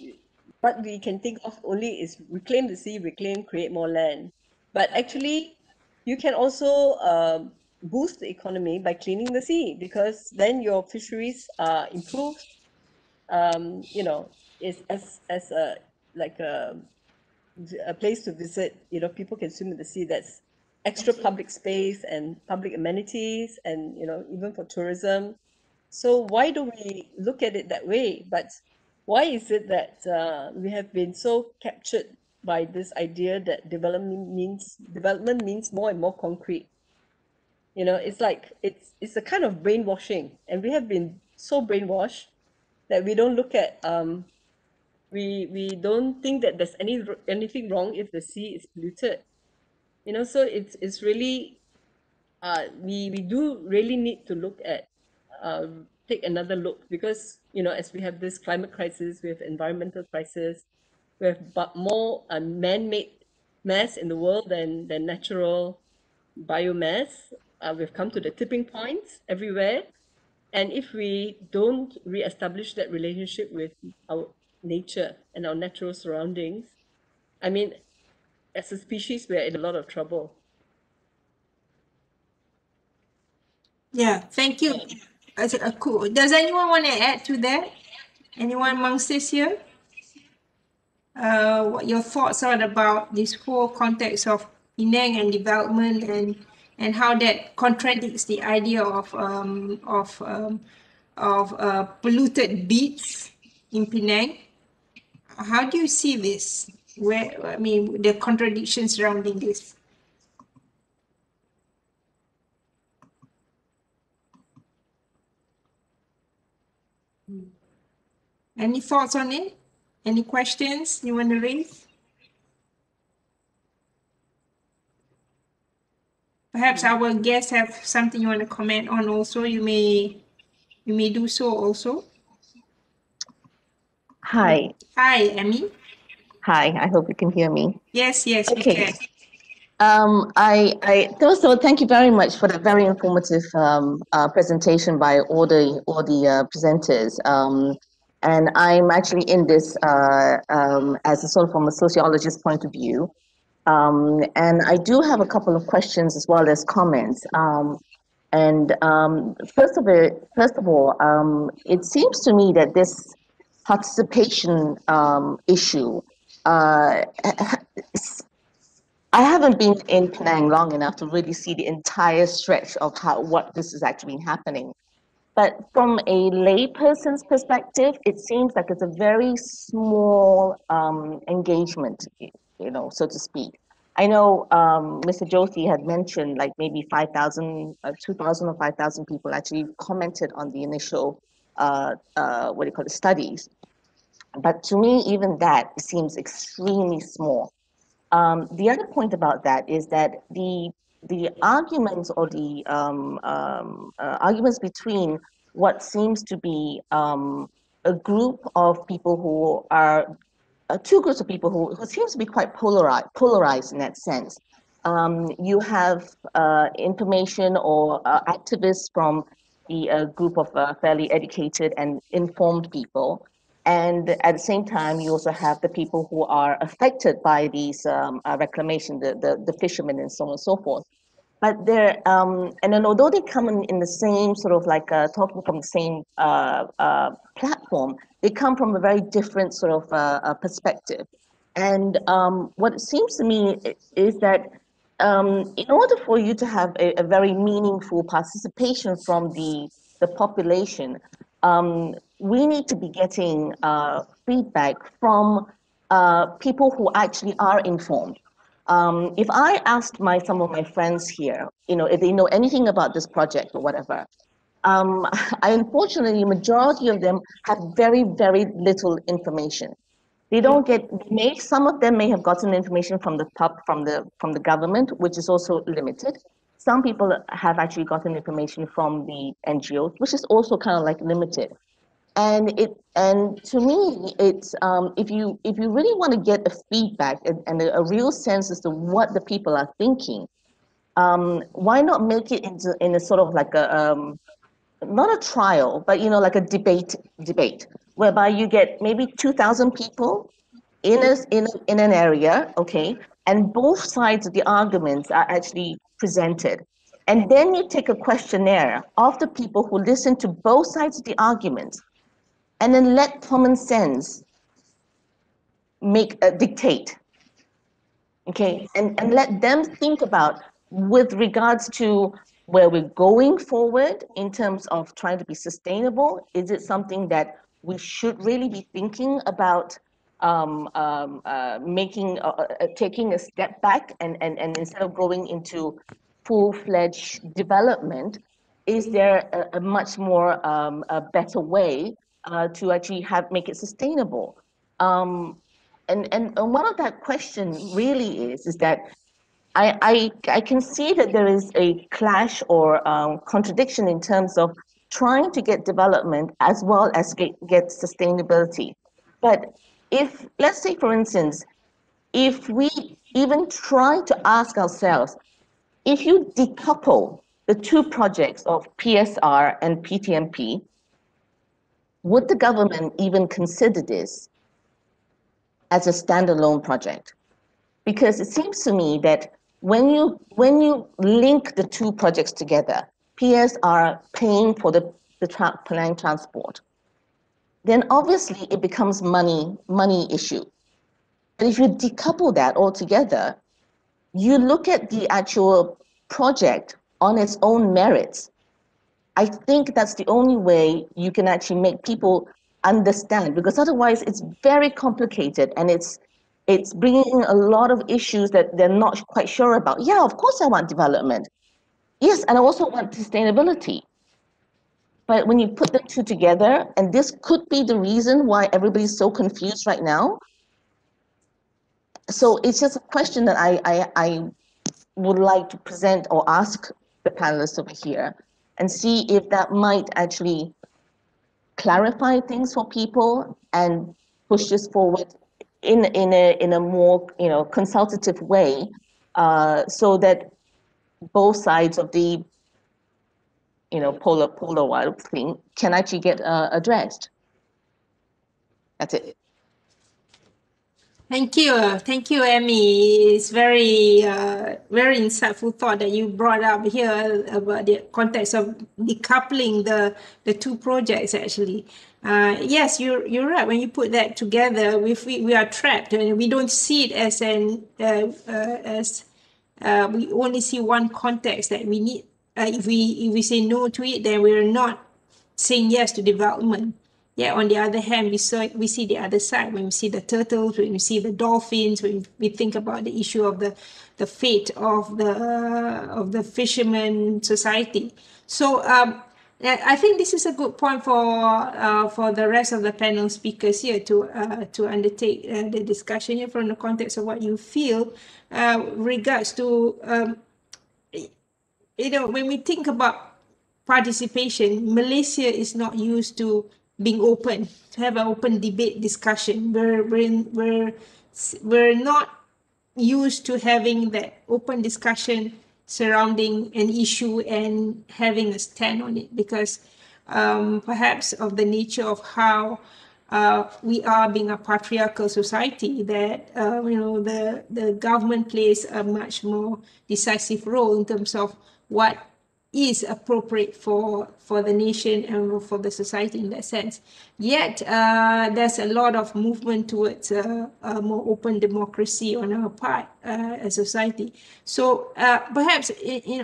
what we can think of only is reclaim the sea, create more land. But actually you can also boost the economy by cleaning the sea, because then your fisheries are improved. Is as a like a place to visit. People can swim in the sea. That's extra public space and public amenities, and even for tourism. So why do we look at it that way? But why is it that we have been so captured by this idea that development means more and more concrete? It's like it's a kind of brainwashing, and we have been so brainwashed that we don't look at we don't think that there's anything wrong if the sea is polluted. So it's really we do really need to look at take another look, because as we have this climate crisis, we have environmental crisis, we have more man-made mass in the world than natural biomass. We've come to the tipping points everywhere, and if we don't re-establish that relationship with our nature and our natural surroundings, I mean, as a species, we're in a lot of trouble. Yeah, thank you. Cool. Does anyone want to add to that? Anyone amongst us here? What your thoughts are about this whole context of Penang and development, and how that contradicts the idea of polluted beaches in Penang. How do you see this? The contradictions surrounding this. Any thoughts on it? Any questions you want to raise? Perhaps our guests have something you want to comment on also. You may do so also. Hi. Hi, Emmy. Hi, I hope you can hear me. Yes, we Okay. can. First of all, thank you very much for the very informative presentation by all the presenters. And I'm actually in this as a sort of from a sociologist point of view. And I do have a couple of questions as well as comments. First of all, it seems to me that this participation issue, I haven't been in Penang long enough to really see the entire stretch of what this is actually happening. But from a layperson's perspective, it seems like it's a very small engagement, so to speak. I know Mr. Joshi had mentioned like maybe 5,000, 2,000 or 5,000 people actually commented on the initial, what do you call it, studies. But to me, even that seems extremely small. The other point about that is that the arguments or the arguments between what seems to be a group of people who are two groups of people who seems to be quite polarized in that sense. You have information or activists from the group of fairly educated and informed people. And at the same time, you also have the people who are affected by these reclamation, the fishermen and so on and so forth. But they're, and then although they come in the same sort of like talking from the same platform, they come from a very different sort of perspective. And what it seems to me is that in order for you to have a very meaningful participation from the population, we need to be getting feedback from people who actually are informed. If I asked some of my friends here, if they know anything about this project or whatever, unfortunately, majority of them have very, very little information. They don't get, some of them may have gotten information from the from the government, which is also limited. Some people have actually gotten information from the NGOs, which is also kind of like limited. And to me, it's if you really want to get a feedback and a real sense as to what the people are thinking, why not make it in a sort of like a not a trial, but like a debate, whereby you get maybe 2,000 people in an area, okay, and both sides of the arguments are actually presented. And then you take a questionnaire of the people who listen to both sides of the arguments, and then let common sense dictate, okay, and let them think about with regards to where we're going forward in terms of trying to be sustainable. Is it something that we should really be thinking about taking a step back and instead of going into full-fledged development, is there a much more a better way to actually make it sustainable? And one of that question really is that I can see that there is a clash or contradiction in terms of trying to get development as well as get sustainability. But if, let's say for instance, if we even try to ask ourselves, if you decouple the two projects of PSR and PTMP, would the government even consider this as a standalone project? Because it seems to me that when you link the two projects together, PSR paying for the Penang transport, then obviously it becomes money issue. But if you decouple that altogether, you look at the actual project on its own merits. I think that's the only way you can actually make people understand, because otherwise it's very complicated and it's bringing a lot of issues that they're not quite sure about. Yeah, of course I want development. Yes, and I also want sustainability. But when you put the two together, and this could be the reason why everybody's so confused right now. So it's just a question that I would like to present or ask the panelists over here and see if that might actually clarify things for people and push this forward in a more consultative way, so that both sides of the polar wild thing can actually get addressed. That's it. Thank you, Amy. It's very insightful thought that you brought up here about the context of decoupling the two projects. Actually, yes, you're right. When you put that together, we are trapped, and we don't see it as we only see one context that we need. If we say no to it, then we're not saying yes to development. Yeah, on the other hand, we see the other side when we see the turtles, when we see the dolphins, when we think about the issue of the fate of the fisherman society. So I think this is a good point for the rest of the panel speakers here to undertake the discussion here from the context of what you feel regards to when we think about participation, Malaysia is not used to being open, to have an open debate discussion. We're not used to having that open discussion surrounding an issue and having a stand on it because perhaps of the nature of how we are being a patriarchal society that the government plays a much more decisive role in terms of what is appropriate for the nation and for the society in that sense. Yet there's a lot of movement towards a more open democracy on our part as a society. So perhaps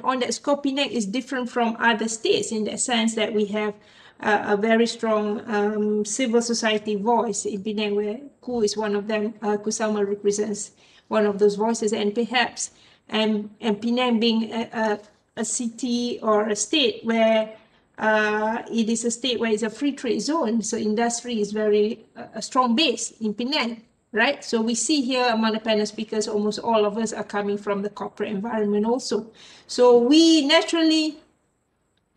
on that scope, Penang is different from other states in that sense that we have a very strong civil society voice in Penang, where Ku is one of them. Kusama represents one of those voices, and perhaps and Penang being a city or a state where it is a state where it's a free trade zone, so industry is very a strong base in Penang, right? So we see here among the panel speakers, almost all of us are coming from the corporate environment also. So we naturally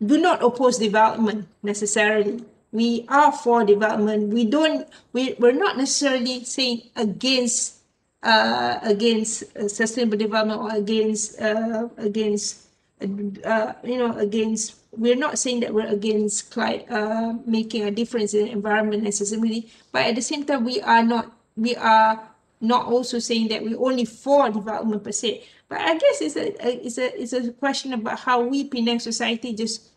do not oppose development necessarily. We are for development. We're not necessarily saying against sustainable development or against we're not saying that we're against making a difference in the environment necessarily, but at the same time we are not also saying that we're only for development per se. But I guess it's a question about how we Penang society just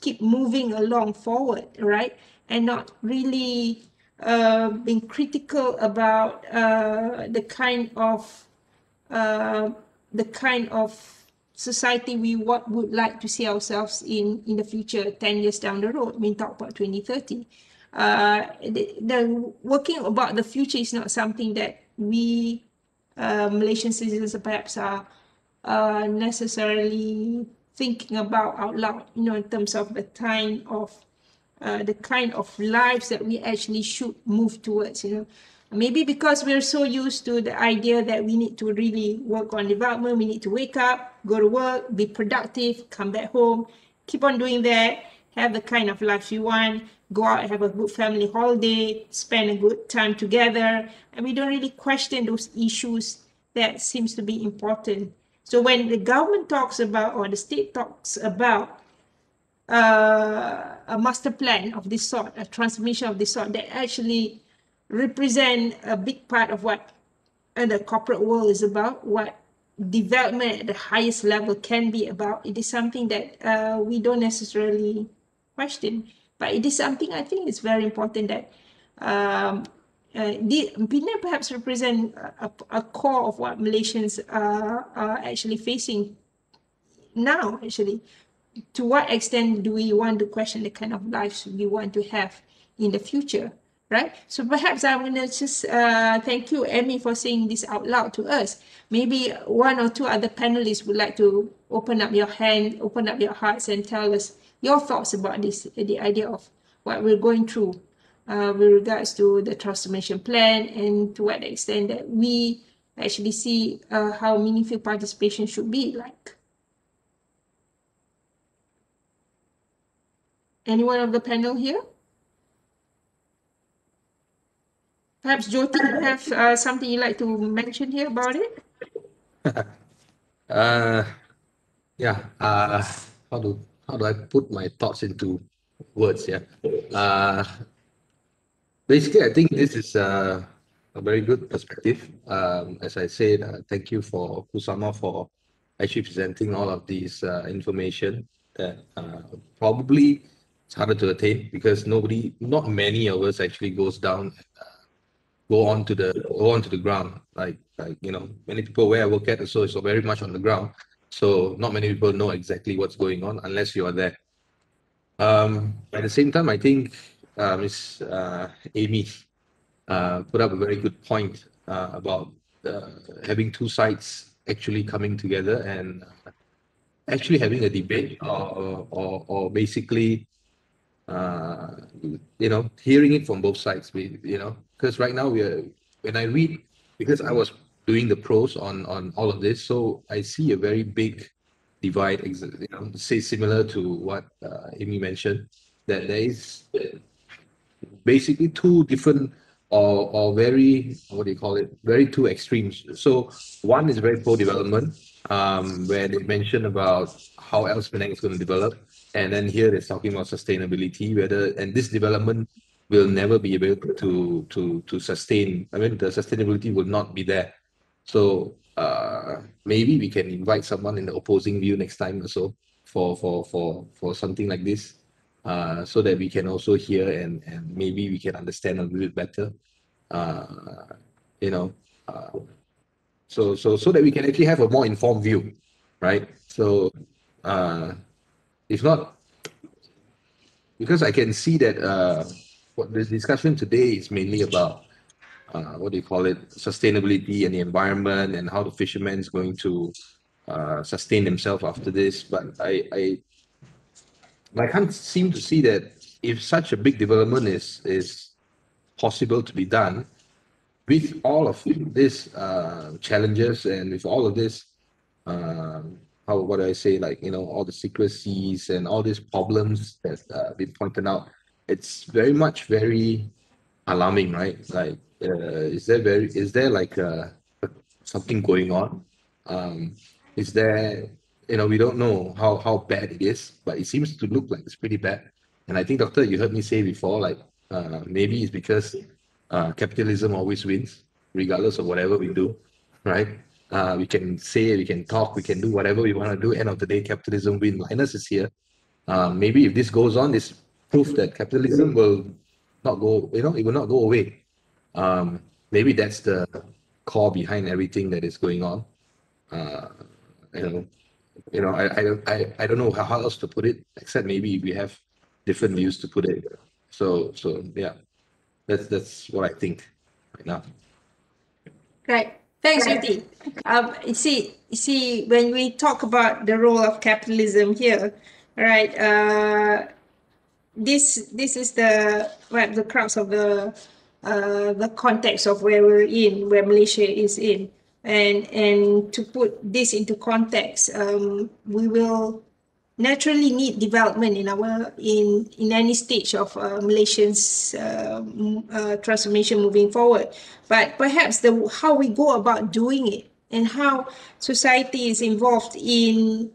keep moving along forward, right? And not really being critical about the kind of society we would like to see ourselves in the future, 10 years down the road. I mean, talk about 2030. The working about the future is not something that we Malaysian citizens perhaps are necessarily thinking about out loud, in terms of the kind of lives that we actually should move towards, Maybe because we're so used to the idea that we need to really work on development, we need to wake up, go to work, be productive, come back home, keep on doing that, have the kind of life you want, go out and have a good family holiday, spend a good time together, and we don't really question those issues that seems to be important. So when the government talks about, or the state talks about, a master plan of this sort, a transformation of this sort that actually represent a big part of what the corporate world is about, what development at the highest level can be about. It is something that we don't necessarily question, but it is something I think it's very important that Penang perhaps represent a core of what Malaysians are actually facing now, actually. To what extent do we want to question the kind of lives we want to have in the future, right? So perhaps I'm going to just thank you, Emmy, for saying this out loud to us. Maybe one or two other panelists would like to open up your hand, open up your hearts and tell us your thoughts about this, the idea of what we're going through with regards to the transformation plan and to what extent that we actually see how meaningful participation should be like. Anyone of the panel here? Perhaps Jyoti, you have something you'd like to mention here about it? Yeah. How do I put my thoughts into words? Yeah. Basically, I think this is a very good perspective. As I said, thank you for Kusama for actually presenting all of these information that probably it's harder to attain because not many of us actually goes down, go onto the ground. Like many people where I work at, so it's very much on the ground. So not many people know exactly what's going on unless you are there. At the same time, I think Ms. Amy put up a very good point about having two sides actually coming together and actually having a debate or basically hearing it from both sides. Because right now when I read, because I was doing the pros on all of this, so I see a very big divide. Say similar to what Amy mentioned, that there is basically two different or very, what do you call it, very two extremes. So one is very pro-development, where they mention about how else Penang is going to develop, and then here they're talking about sustainability, and this development will never be able to sustain. I mean, the sustainability will not be there. So maybe we can invite someone in the opposing view next time or so for something like this, so that we can also hear and maybe we can understand a little bit better. Uh, you know, uh, so that we can actually have a more informed view, right? So if not, because I can see that what the discussion today is mainly about what do you call it, sustainability and the environment and how the fishermen is going to sustain themselves after this. But I can't seem to see that if such a big development is possible to be done with all of these challenges and with all of this, what do I say, like, all the secrecies and all these problems that been pointed out, it's very alarming, right? Like, is there like something going on? Is there, we don't know how bad it is, but it seems to look like it's pretty bad. And I think, Doctor, you heard me say before, like, maybe it's because capitalism always wins, regardless of whatever we do, right? We can say, we can talk, we can do whatever we want to do. End of the day, capitalism wins. Linus is here. Maybe if this goes on, this proof that capitalism will not go, it will not go away. Maybe that's the core behind everything that is going on. Uh, you know, I don't know how else to put it, except maybe we have different views to put it. So yeah, that's what I think right now. Right. Thanks, Yuti. You see, when we talk about the role of capitalism here, right? This is the crux of the context of where we're in, where Malaysia is in, and to put this into context, we will naturally need development in any stage of Malaysian's transformation moving forward. But perhaps how we go about doing it and how society is involved in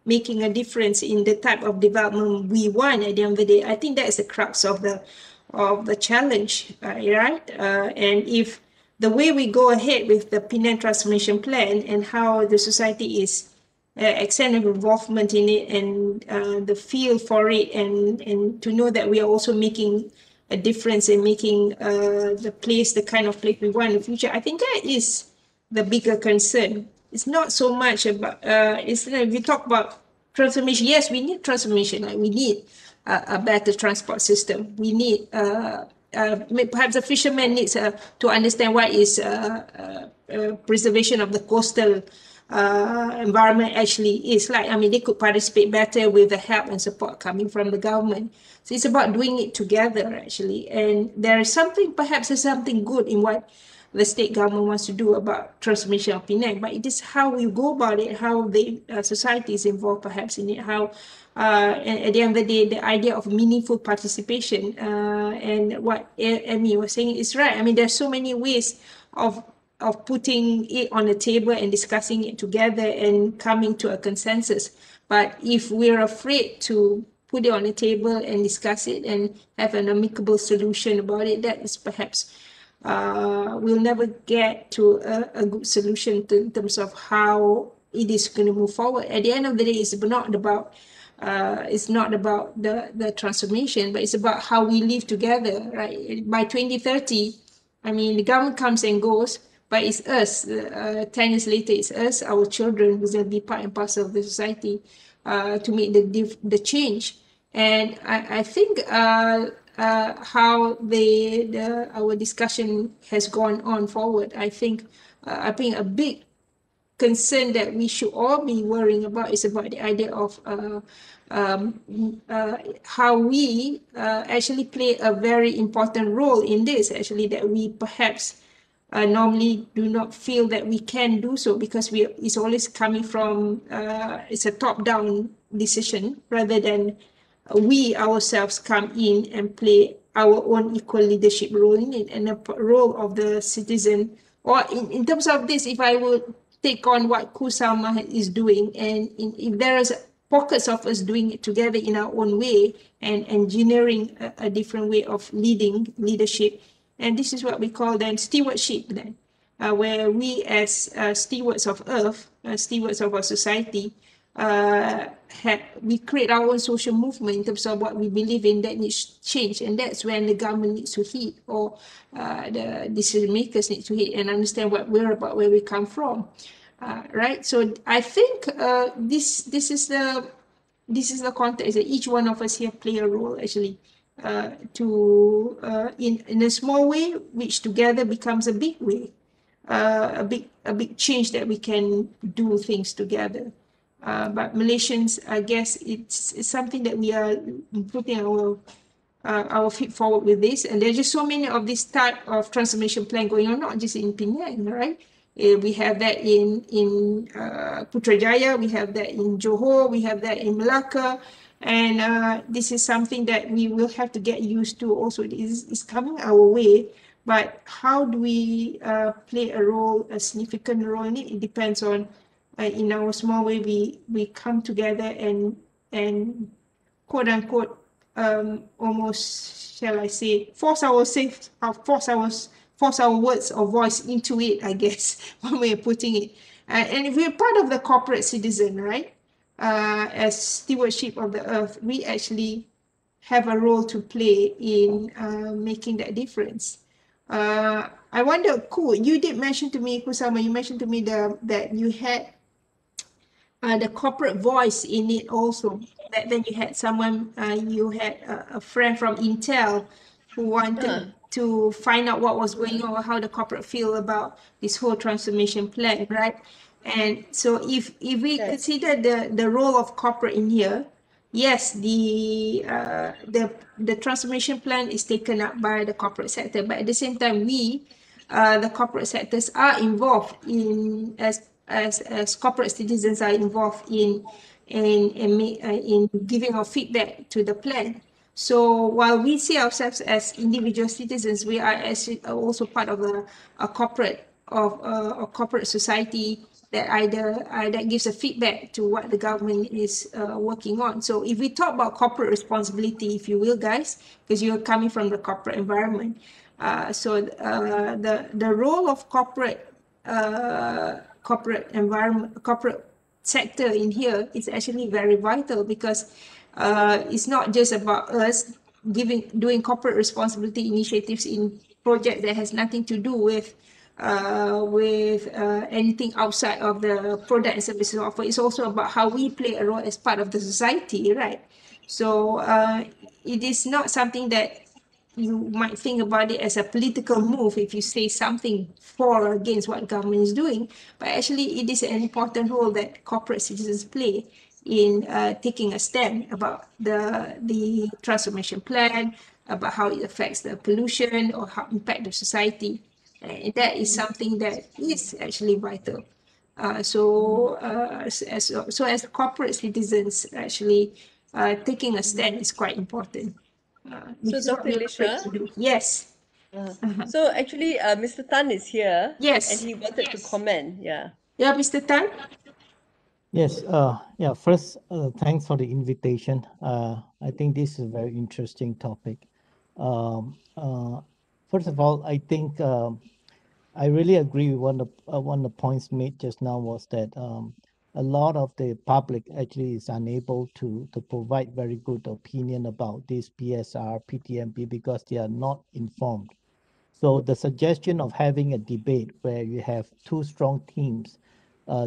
making a difference in the type of development we want at the end of the day, I think that is the crux of the challenge, right? And if the way we go ahead with the Penang Transformation Plan and how the society is extent of involvement in it and the feel for it, and to know that we are also making a difference in making the kind of place we want in the future, I think that is the bigger concern. It's not so much about, if we talk about transformation, yes, we need transformation. Like we need a better transport system. We need, perhaps the fisherman needs to understand what is preservation of the coastal environment actually is like. I mean, they could participate better with the help and support coming from the government. So it's about doing it together actually. And there's something good in what the state government wants to do about transformation of Penang, but it is how we go about it, how the society is involved perhaps in it, how and at the end of the day, the idea of meaningful participation and what Amy was saying is right. I mean, there's so many ways of putting it on the table and discussing it together and coming to a consensus. But if we're afraid to put it on the table and discuss it and have an amicable solution about it, that is perhaps we'll never get to a good solution in terms of how it is going to move forward. At the end of the day, it's not about the transformation, but it's about how we live together, right? By 2030, I mean, the government comes and goes, but it's us. 10 years later, it's us, our children, who's going to be part and parcel of the society. to make the change. And I think how our discussion has gone on forward, I think a big concern that we should all be worrying about is about the idea of how we actually play a very important role in this, actually, that we perhaps normally do not feel that we can do so, because it's always coming from it's a top-down decision rather than we ourselves come in and play our own equal leadership role in it, and the role of the citizen. Or in terms of this, if I would take on what Kusama is doing, and if there is pockets of us doing it together in our own way and engineering a different way of leadership, and this is what we call then stewardship then, where we as stewards of earth, stewards of our society, we create our own social movement in terms of what we believe in that needs change. And that's when the government needs to hit, or the decision makers need to hit and understand what we're about, where we come from. Right. So I think this is the context that each one of us here play a role, actually, to in a small way, which together becomes a big way, a big change that we can do things together. But Malaysians, I guess it's something that we are putting our feet forward with this, and there's just so many of this type of transformation plan going on, not just in Penang, right? We have that in Putrajaya, we have that in Johor, we have that in Melaka, and this is something that we will have to get used to. Also, it's coming our way, but how do we play a significant role in it? It depends on, in our small way, we come together and quote unquote, almost, shall I say, force our words or voice into it, I guess, one way of putting it. And if we're part of the corporate citizen, right, as stewardship of the earth, we actually have a role to play in making that difference. I wonder, you did mention to me, Kusama, you mentioned to me that you had the corporate voice in it also. That then you had someone, you had a friend from Intel who wanted to find out what was going on, or how the corporate feel about this whole transformation plan, right? And so if we consider the role of corporate in here, yes, the transformation plan is taken up by the corporate sector, but at the same time, the corporate sectors are involved in, as corporate citizens are involved in giving our feedback to the plan. So while we see ourselves as individual citizens, we are actually also part of a corporate society that that gives a feedback to what the government is working on. So if we talk about corporate responsibility, if you will, guys, because you're coming from the corporate environment, the role of corporate environment, corporate sector in here is actually very vital, because it's not just about us doing corporate responsibility initiatives in projects that has nothing to do with anything outside of the product and services offered. It's also about how we play a role as part of the society, right? So it is not something that you might think about it as a political move if you say something for or against what government is doing, but actually it is an important role that corporate citizens play in taking a stand about the transformation plan, about how it affects the pollution or how impact the society. And that is something that is actually vital. As corporate citizens, actually taking a stand is quite important. Which So, is what Dr. we are afraid Elisha, to do. Yes. so actually, Mr. Tan is here, and Yes. he wanted to comment. Yeah. Yeah, Mr. Tan. Yes, yeah, first, thanks for the invitation. I think this is a very interesting topic. First of all, I think I really agree with one of the points made just now was that a lot of the public actually is unable to provide very good opinion about this PSR, PTMP, because they are not informed. So the suggestion of having a debate where you have two strong teams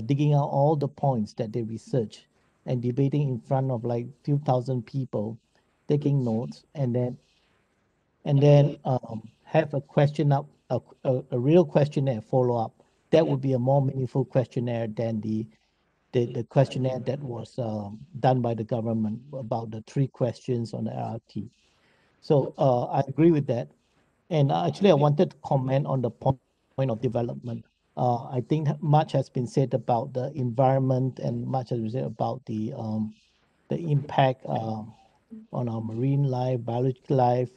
digging out all the points that they research and debating in front of like few thousand people, taking notes, and then have a question up, a real questionnaire follow up. That would be a more meaningful questionnaire than the questionnaire that was done by the government about the 3 questions on the LRT. So I agree with that. And actually, I wanted to comment on the point of development. I think much has been said about the environment and much has been said about the impact on our marine life, biological life.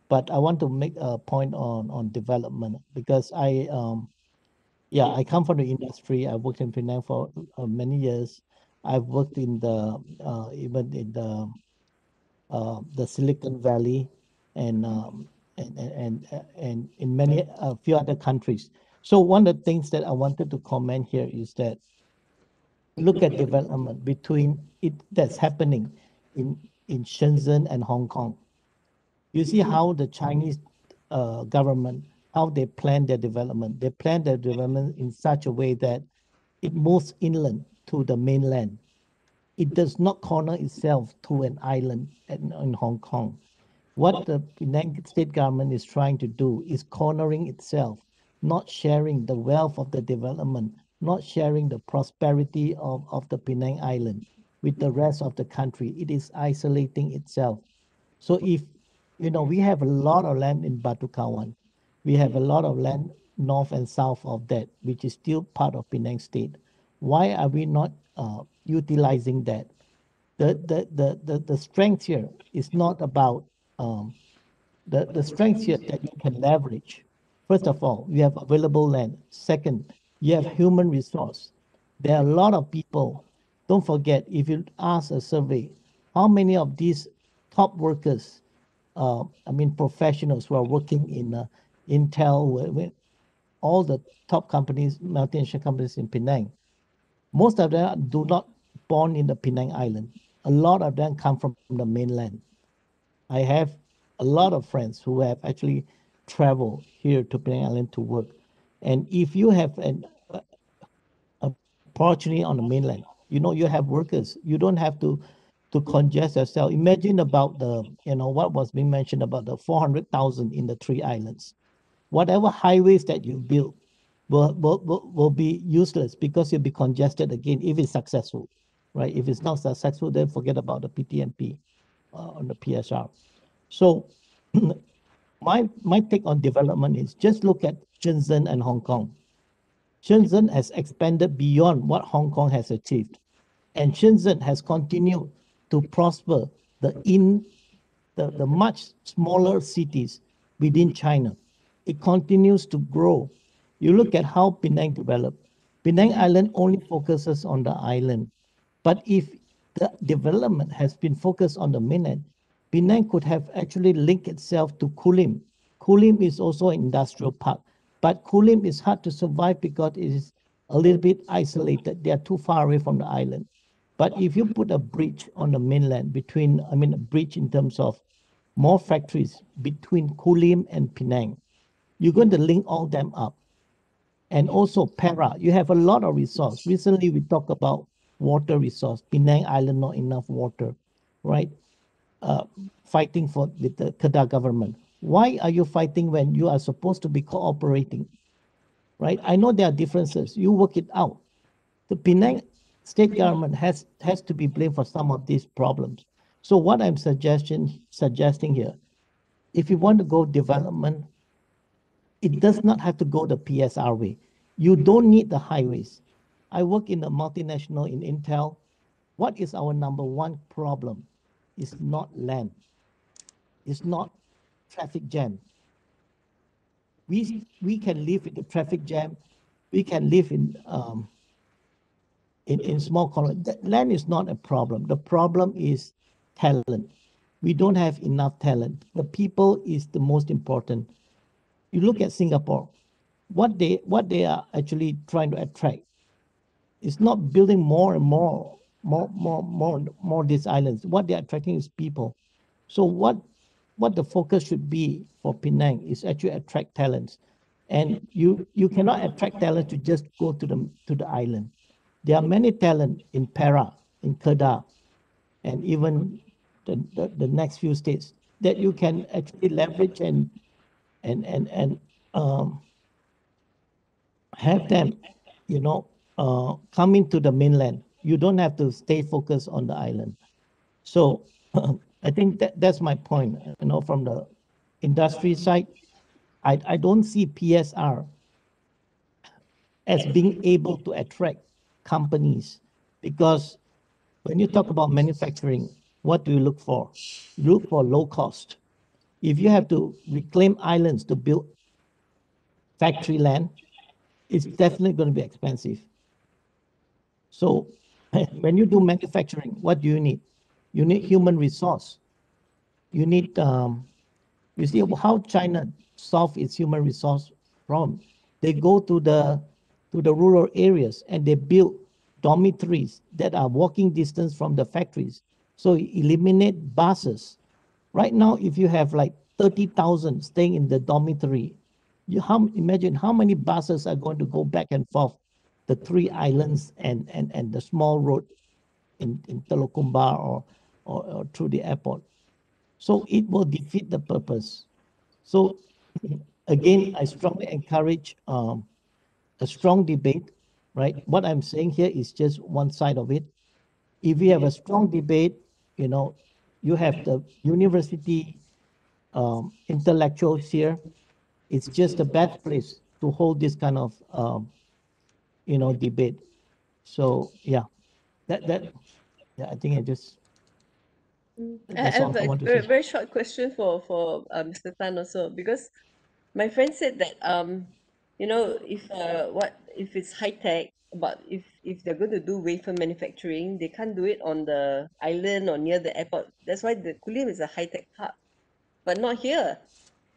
But I want to make a point on development because I come from the industry. I worked in Penang for many years. I've worked in the even in the Silicon Valley and and in many a few other countries. So one of the things that I wanted to comment here is that look at development between it that's happening in Shenzhen and Hong Kong. You see how the Chinese government, how they plan their development. They plan their development in such a way that it moves inland to the mainland. It does not corner itself to an island in Hong Kong. What the Penang state government is trying to do is cornering itself, not sharing the wealth of the development, not sharing the prosperity of the Penang Island with the rest of the country. It is isolating itself. So if, we have a lot of land in Batu Kawan, we have a lot of land north and south of that, which is still part of Penang State. Why are we not utilizing that? The strength here is not about the strength here that you can leverage. First of all, you have available land. Second, you have human resource. There are a lot of people. Don't forget, if you ask a survey, how many of these top workers, professionals who are working in Intel, all the top companies, multinational companies in Penang, most of them do not born in the Penang Island. A lot of them come from the mainland. I have a lot of friends who have actually traveled here to Penang Island to work. And if you have an opportunity on the mainland, you have workers. You don't have to congest yourself. Imagine about what was being mentioned about the 400,000 in the 3 islands. Whatever highways that you build will be useless because you'll be congested again if it's successful, right? If it's not successful, then forget about the PTMP on the PSR. So my take on development is just look at Shenzhen and Hong Kong. Shenzhen has expanded beyond what Hong Kong has achieved. And Shenzhen has continued to prosper the much smaller cities within China. It continues to grow. You look at how Penang developed. Penang Island only focuses on the island. But if the development has been focused on the mainland, Penang could have actually linked itself to Kulim. Kulim is also an industrial park, but Kulim is hard to survive because it is a little bit isolated. They are too far away from the island. But if you put a bridge on the mainland a bridge in terms of more factories between Kulim and Penang, you're going to link all them up. And also Perak, you have a lot of resource. Recently, we talked about water resource. Penang Island, not enough water, right? Fighting with the Kedah government. Why are you fighting when you are supposed to be cooperating, right? I know there are differences. You work it out. The Penang state government has to be blamed for some of these problems. So what I'm suggesting here, if you want to go development, it does not have to go the PSR way. You don't need the highways. I work in a multinational in Intel. What is our number one problem? It's not land. It's not traffic jam. We can live in the traffic jam. We can live in small colonies. Land is not a problem. The problem is talent. We don't have enough talent. The people is the most important. You look at Singapore, what they are actually trying to attract is not building more and more these islands. What they're attracting is people. So what the focus should be for Penang is actually attract talents. And you cannot attract talent to just go to the island. There are many talent in Perak, in Kedah, and even the next few states, that you can actually leverage and have them, come into the mainland. You don't have to stay focused on the island. So I think that's my point. From the industry side, I don't see PSR as being able to attract companies, because when you talk about manufacturing, what do you look for? You look for low cost. If you have to reclaim islands to build factory land, it's definitely going to be expensive. So when you do manufacturing, what do you need? You need human resource. You need, you see how China solve its human resource problem. They go to the rural areas and they build dormitories that are walking distance from the factories. So eliminate buses. Right now, if you have like 30,000 staying in the dormitory, imagine how many buses are going to go back and forth the 3 islands and the small road in Teluk Kumbar or through the airport. So it will defeat the purpose. So again, I strongly encourage a strong debate, right? What I'm saying here is just one side of it. If we have a strong debate, you have the university intellectuals here. It's just the best place to hold this kind of, debate. So yeah, I think I that's all have I a want to very, say. very short question for Mr. Tan also, because my friend said that if it's high tech, but if they're going to do wafer manufacturing, they can't do it on the island or near the airport. That's why the Kulim is a high tech hub, but not here,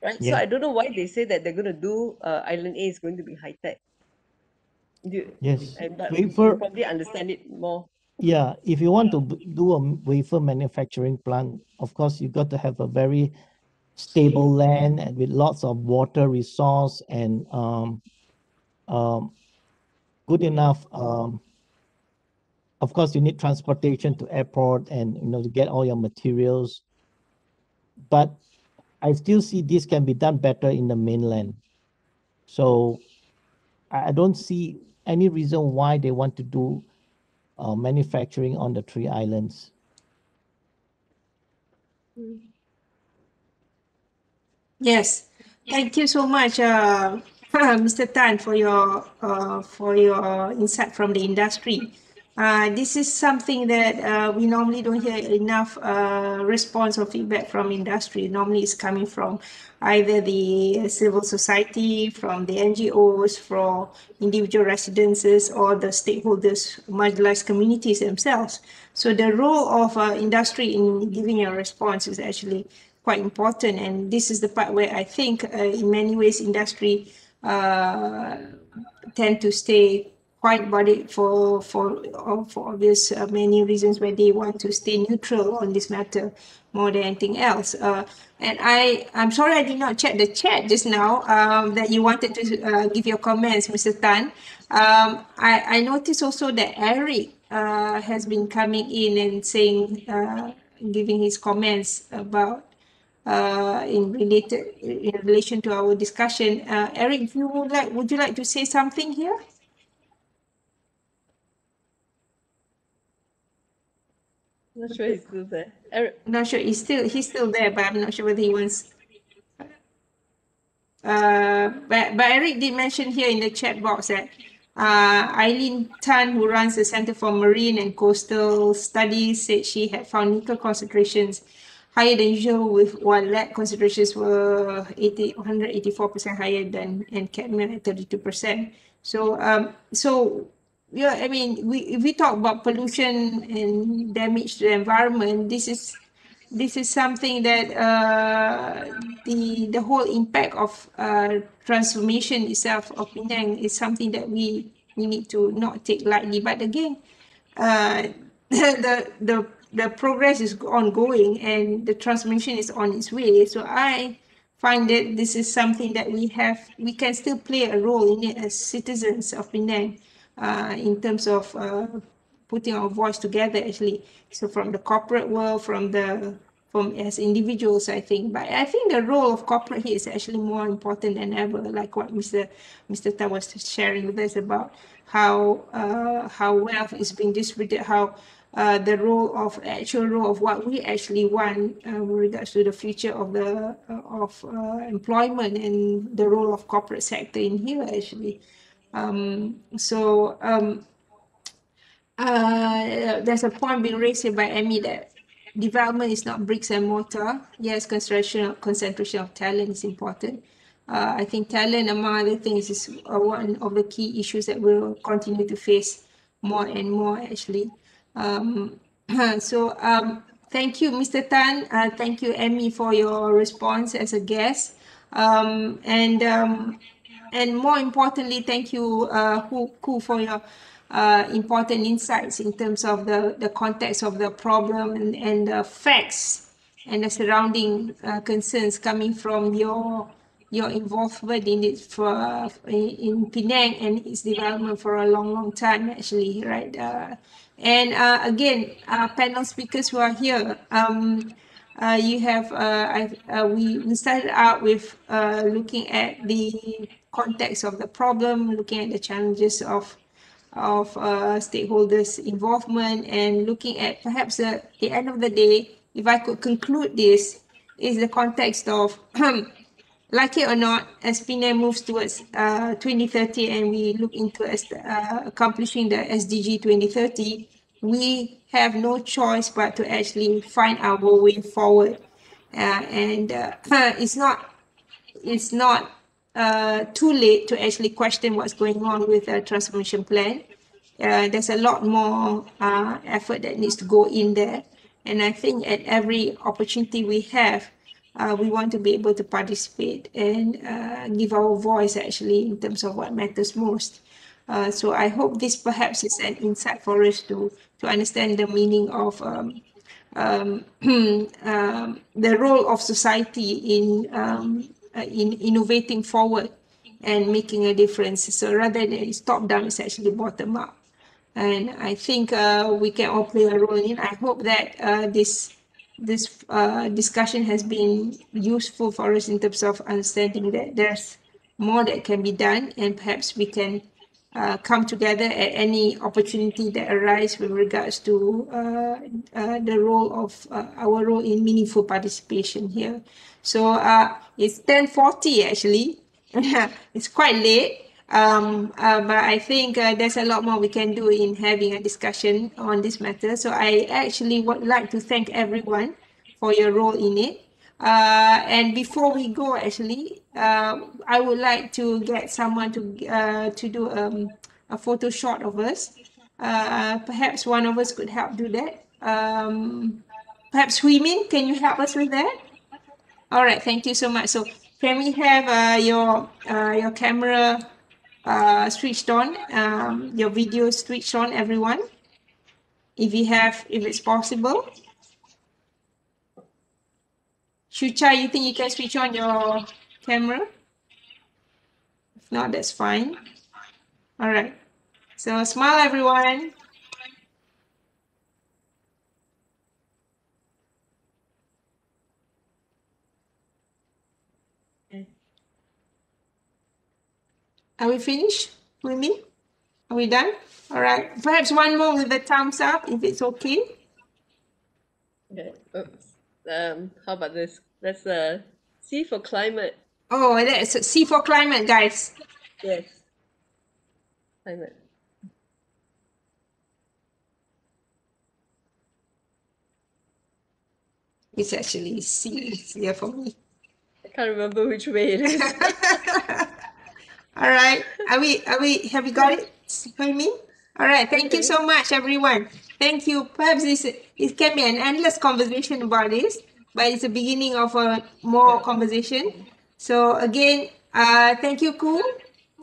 right? So Yeah. I don't know why they say that they're going to do Island A is going to be high tech. Yes. But you Wafer, probably understand it more. yeah, if you want to do a wafer manufacturing plant, of course, you got to have a very stable land and with lots of water resource and good enough. Of course, you need transportation to airport and to get all your materials. But I still see this can be done better in the mainland. So I don't see any reason why they want to do manufacturing on the 3 islands. Yes, thank you so much, Mr. Tan, for your insight from the industry. This is something that we normally don't hear enough response or feedback from industry. Normally, it's coming from either the civil society, from the NGOs, from individual residences, or the stakeholders, marginalized communities themselves. So the role of industry in giving a response is actually quite important, and this is the part where I think in many ways industry tend to stay quiet about it for obvious many reasons, where they want to stay neutral on this matter more than anything else. And I'm sorry I did not check the chat just now, that you wanted to give your comments, Mr. Tan. I noticed also that Eric has been coming in and saying, giving his comments about in relation to our discussion. Eric, if you would you like to say something here? Not sure he's still there. Eric, Not sure. He's still there, but I'm not sure whether he wants. But Eric did mention here in the chat box that Eileen Tan, who runs the Center for Marine and Coastal Studies, said she had found nickel concentrations higher than usual, while lead concentrations were 184% higher than, and cadmium at 32%. So yeah, I mean, if we talk about pollution and damage to the environment, this is something that the whole impact of transformation itself of Penang is something that we need to not take lightly. But again, the progress is ongoing and the transformation is on its way. So I find that this is something that we can still play a role in it as citizens of Penang, in terms of putting our voice together actually. So from the corporate world, from as individuals, I think. But I think the role of corporate here is actually more important than ever, like what Mr. Tan was sharing with us about how wealth is being distributed, how actual role of what we actually want with regards to the future of the employment and the role of corporate sector in here actually. There's a point being raised here by Emmy that development is not bricks and mortar. Yes, concentration of talent is important. I think talent, among other things, is one of the key issues that we'll continue to face more and more, actually. Um, Thank you, Mr. Tan. Thank you, Emmy, for your response as a guest. And more importantly, thank you, Ku, for your important insights in terms of the context of the problem and the facts and the surrounding concerns coming from your involvement in it in Penang and its development for a long time actually, right? Again, panel speakers who are here, you have we started out with looking at the context of the problem, looking at the challenges of stakeholders' involvement, and looking at perhaps at the end of the day, if I could conclude this, is the context of like it or not, as Penang moves towards 2030 and we look into accomplishing the SDG 2030, we have no choice but to actually find our way forward. It's not too late to actually question what's going on with the transformation plan. There's a lot more effort that needs to go in there. And I think at every opportunity we have, we want to be able to participate and give our voice actually in terms of what matters most. So I hope this perhaps is an insight for us to understand the meaning of the role of society in innovating forward and making a difference. So rather than it's top down, it's actually bottom up. And I think we can all play a role in it. I hope that this discussion has been useful for us in terms of understanding that there's more that can be done, and perhaps we can come together at any opportunity that arises with regards to the role of our role in meaningful participation here. So it's 10:40 actually. It's quite late. But I think there's a lot more we can do in having a discussion on this matter. So I actually would like to thank everyone for your role in it. And before we go, actually, I would like to get someone to do a photo shot of us. Perhaps one of us could help do that. Perhaps Hui Min, can you help us with that? All right, thank you so much. So can we have your camera switched on, your video switched on, everyone? If it's possible. Shucha, you think you can switch on your camera? If not, that's fine. All right. So smile, everyone. Are we finished with me? Are we done? All right. Perhaps one more with the thumbs up, if it's okay. Okay. Oops. How about this? Let's C for climate. Oh, that's C for climate, guys. Yes. Climate. It's actually C here for me. I can't remember which way it is. All right. Have you got it? For me? All right. Thank you so much, everyone. Thank you. Perhaps it can be an endless conversation about this, but it's the beginning of a more conversation. So again, thank you, Ku,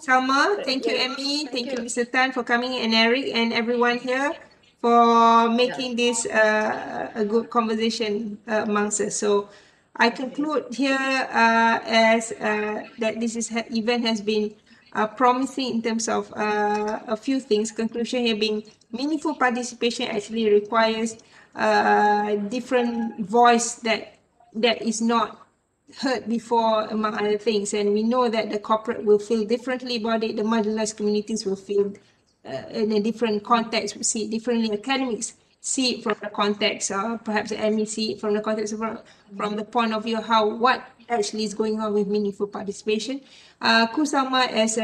Salma. Thank you, Emmy. Thank you, Mr. Tan, for coming, and Eric, and everyone here for making this a good conversation amongst us. So I conclude here as that event has been promising in terms of a few things. Conclusion here being meaningful participation actually requires different voice that is not heard before, among other things. And we know that the corporate will feel differently about it. The marginalized communities will feel in a different context, we see it differently. Academics see it from the context, perhaps the ME see it from the context of, from the point of view how what actually is going on with meaningful participation. Kusama as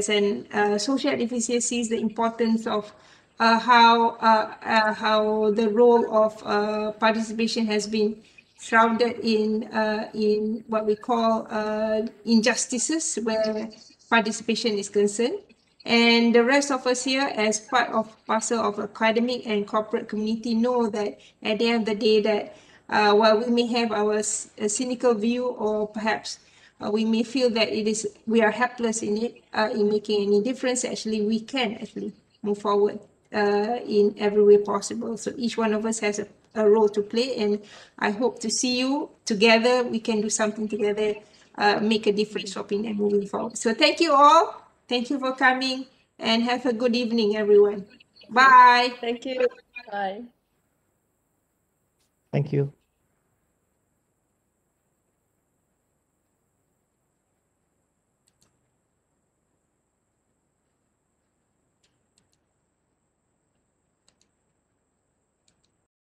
an social advocate sees the importance of how the role of participation has been shrouded in what we call injustices where participation is concerned. And the rest of us here, as part of parcel of academic and corporate community, know that at the end of the day that while we may have our cynical view, or perhaps we may feel that we are helpless in it, in making any difference, actually we can actually move forward in every way possible. So each one of us has a role to play, and I hope to see you together. We can do something together, make a difference for Penang moving forward. So thank you all. Thank you for coming, and have a good evening, everyone. Bye. Thank you. Bye. Thank you.